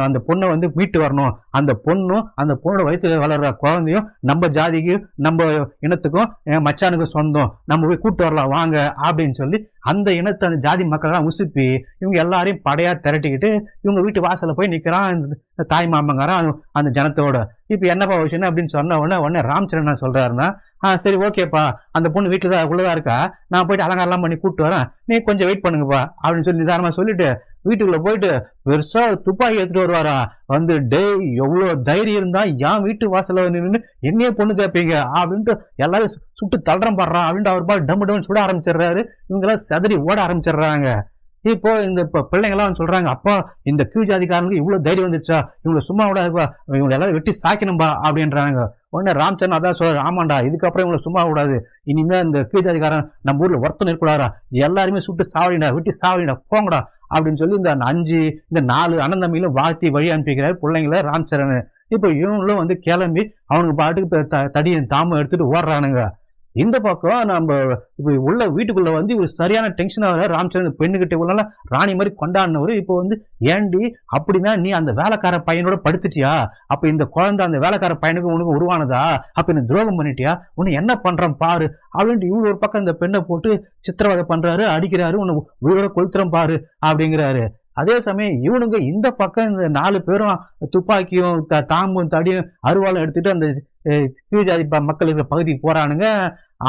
அந்த பொண்ணை வந்து மீட்டு வரணும். அந்த பொண்ணும் அந்த பொண்ணோட வயிற்றுல வளர்ற குழந்தையும் நம்ம ஜாதிக்கு நம்ம இனத்துக்கும் என் மச்சானுக்கும் சொந்தம், நம்ம போய் கூட்டு வரலாம் வாங்க அப்படின்னு சொல்லி அந்த இனத்தை அந்த ஜாதி மக்கள் எல்லாம் உசுப்பி இவங்க எல்லாரையும் படையா திரட்டிக்கிட்டு இவங்க வீட்டு வாசல்ல போய் நிக்கிறான் தாய் மாமங்காரன் அந்த ஜனத்தோட. இப்ப என்னப்பா விஷயம் அப்படின்னு சொன்ன உடனே ராம்சரண் என்ன சொல்றாருன்னா, சரி ஓகேப்பா, அந்த பொண்ணு வீட்டுல உள்ளதா இருக்கா, நான் போயிட்டு அலங்காரம் பண்ணி கூப்பிட்டு வரேன், நீ கொஞ்சம் வெயிட் பண்ணுங்கப்பா அப்படின்னு சொல்லி நிதானமா சொல்லிட்டு வீட்டுக்குள்ள போயிட்டு பெருசா துப்பாக்கி எடுத்துட்டு வருவாரா. வந்து டேய் எவ்வளவு தைரியம் இருந்தா என் வீட்டு வாசல்ல நின்று என்னையே பொண்ணு கேட்பீங்க அப்படின்ட்டு எல்லாரும் சுட்டு தள்ளுறம் பாடுறான் அப்படின்ட்டு அவர் பால் டம்மு டம்னு சுட ஆரம்பிச்சிடுறாரு. இவங்க எல்லாம் செதறி ஓட ஆரம்பிச்சிடுறாங்க. இப்போ இந்த பிள்ளைங்க எல்லாம் சொல்றாங்க, அப்பா இந்த கீழ் ஜாதிக்காரனுக்கு இவ்வளவு தைரியம் வந்துருச்சா, இவங்களை சும்மா விட இவங்களை எல்லாரும் வெட்டி சாக்கணும்பா அப்படின்றாங்க. உடனே ராம்சரண் அதான் சொல்ற, ஆமாண்டா இதுக்கப்புறம் இவங்களை சும்மா விடாது, இனிமே இந்த கீழ் ஜாதிக்காரன் நம்ம ஊர்ல ஒருத்தன் இருக்கக்கூடாதா, எல்லாருமே சுட்டு சாவடிடா வெட்டி சாவடிடா போங்கடா அப்படின்னு சொல்லி இந்த 4 அண்ணன் தம்பியிலும் வாழ்த்தி வழி அனுப்பிக்கிறாரு பிள்ளைங்கள ராம்சரண். இப்போ இவங்களும் வந்து கிளம்பி அவனுக்கு பாட்டுக்கு தடியை தாம எடுத்துட்டு ஓடுறானுங்க. இந்த பக்கம் நம்ம இப்ப உள்ள வீட்டுக்குள்ள வந்து இவர் சரியான டென்ஷன் ஆகிற ராம்சரண் பெண்ணுகிட்ட உள்ள ராணி மாதிரி கொண்டாடினவர். இப்போ வந்து ஏண்டி அப்படின்னா நீ அந்த வேலைக்கார பையனோட படுத்துட்டியா, அப்ப இந்த குழந்தை அந்த வேலைக்கார பையனுக்கு உனக்கு உருவானதா, அப்ப இந்த துரோகம் பண்ணிட்டியா, உன்னை என்ன பண்றான் பாரு அப்படின்ட்டு இவரு ஒரு பக்கம் இந்த பெண்ணை போட்டு சித்திரவதை பண்றாரு, அடிக்கிறாரு, உன்னை உயிரோட கொளுத்துறோம் பாரு அப்படிங்கிறாரு. அதே சமயம் இவனுங்க இந்த பக்கம் இந்த 4 பேரும் துப்பாக்கியும் தாம்பும் தடியும் அருவாளும் எடுத்துட்டு அந்த கீழ் ஜாதி மக்கள் இருக்கிற பகுதிக்கு போறானுங்க.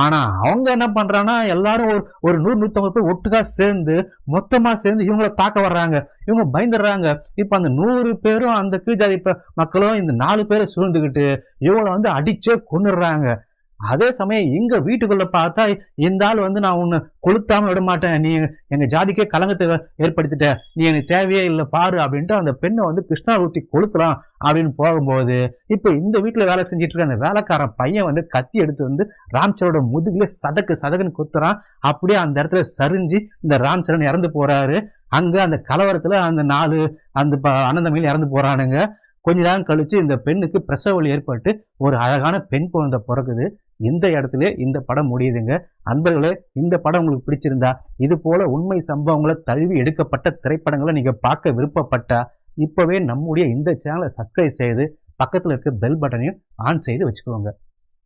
ஆனா அவங்க என்ன பண்றாங்கன்னா, எல்லாரும் ஒரு 100-150 பேர் ஒட்டுக்கா சேர்ந்து மொத்தமா சேர்ந்து இவங்களை தாக்க வர்றாங்க. இவங்க பயந்துடுறாங்க. இப்ப அந்த 100 பேரும் அந்த கீழ் ஜாதி மக்களும் இந்த 4 பேரை சூழ்ந்துகிட்டு இவங்களை வந்து அடிச்சே கொன்னுடுறாங்க. அதே சமயம் எங்க வீட்டுக்குள்ள பார்த்தா இந்த ஆள் வந்து நான் உன்னை கொளுத்தாம விட மாட்டேன், நீ எங்க ஜாதிக்கே கலங்கத்தை ஏற்படுத்திட்ட, நீ எனக்கு தேவையே இல்லை பாரு அப்படின்ட்டு அந்த பெண்ணை வந்து கிருஷ்ணா ஊத்தி கொளுத்தலாம் அப்படின்னு போகும்போது இப்ப இந்த வீட்டுல வேலை செஞ்சுட்டு இருக்க அந்த வேலைக்காரன் பையன் வந்து கத்தி எடுத்து வந்து ராம்சரோட முதுகுல சதக்குன்னு குத்துறான். அப்படியே அந்த இடத்துல சரிஞ்சு இந்த ராம்சரன் இறந்து போறாரு. அங்க அந்த கலவரத்துல அந்த 4 அந்த அண்ணன் தம்பிகள் இறந்து போறானுங்க. கொஞ்ச நேரம் கழிச்சு இந்த பெண்ணுக்கு பிரசவ வலி ஏற்பட்டு ஒரு அழகான பெண் குழந்தை பிறகுது. இந்த இடத்துல இந்த படம் முடியுதுங்க. அன்பர்களே, இந்த படம் உங்களுக்கு பிடிச்சிருந்தா இது போல உண்மை சம்பவங்களை தழுவி எடுக்கப்பட்ட திரைப்படங்களை நீங்க பார்க்க விருப்பப்பட்டா இப்பவே நம்முடைய இந்த சேனலை சப்ஸ்கிரைப் செய்து பக்கத்துல இருக்க பெல் பட்டனையும் ஆன் செய்து வச்சுக்கோங்க.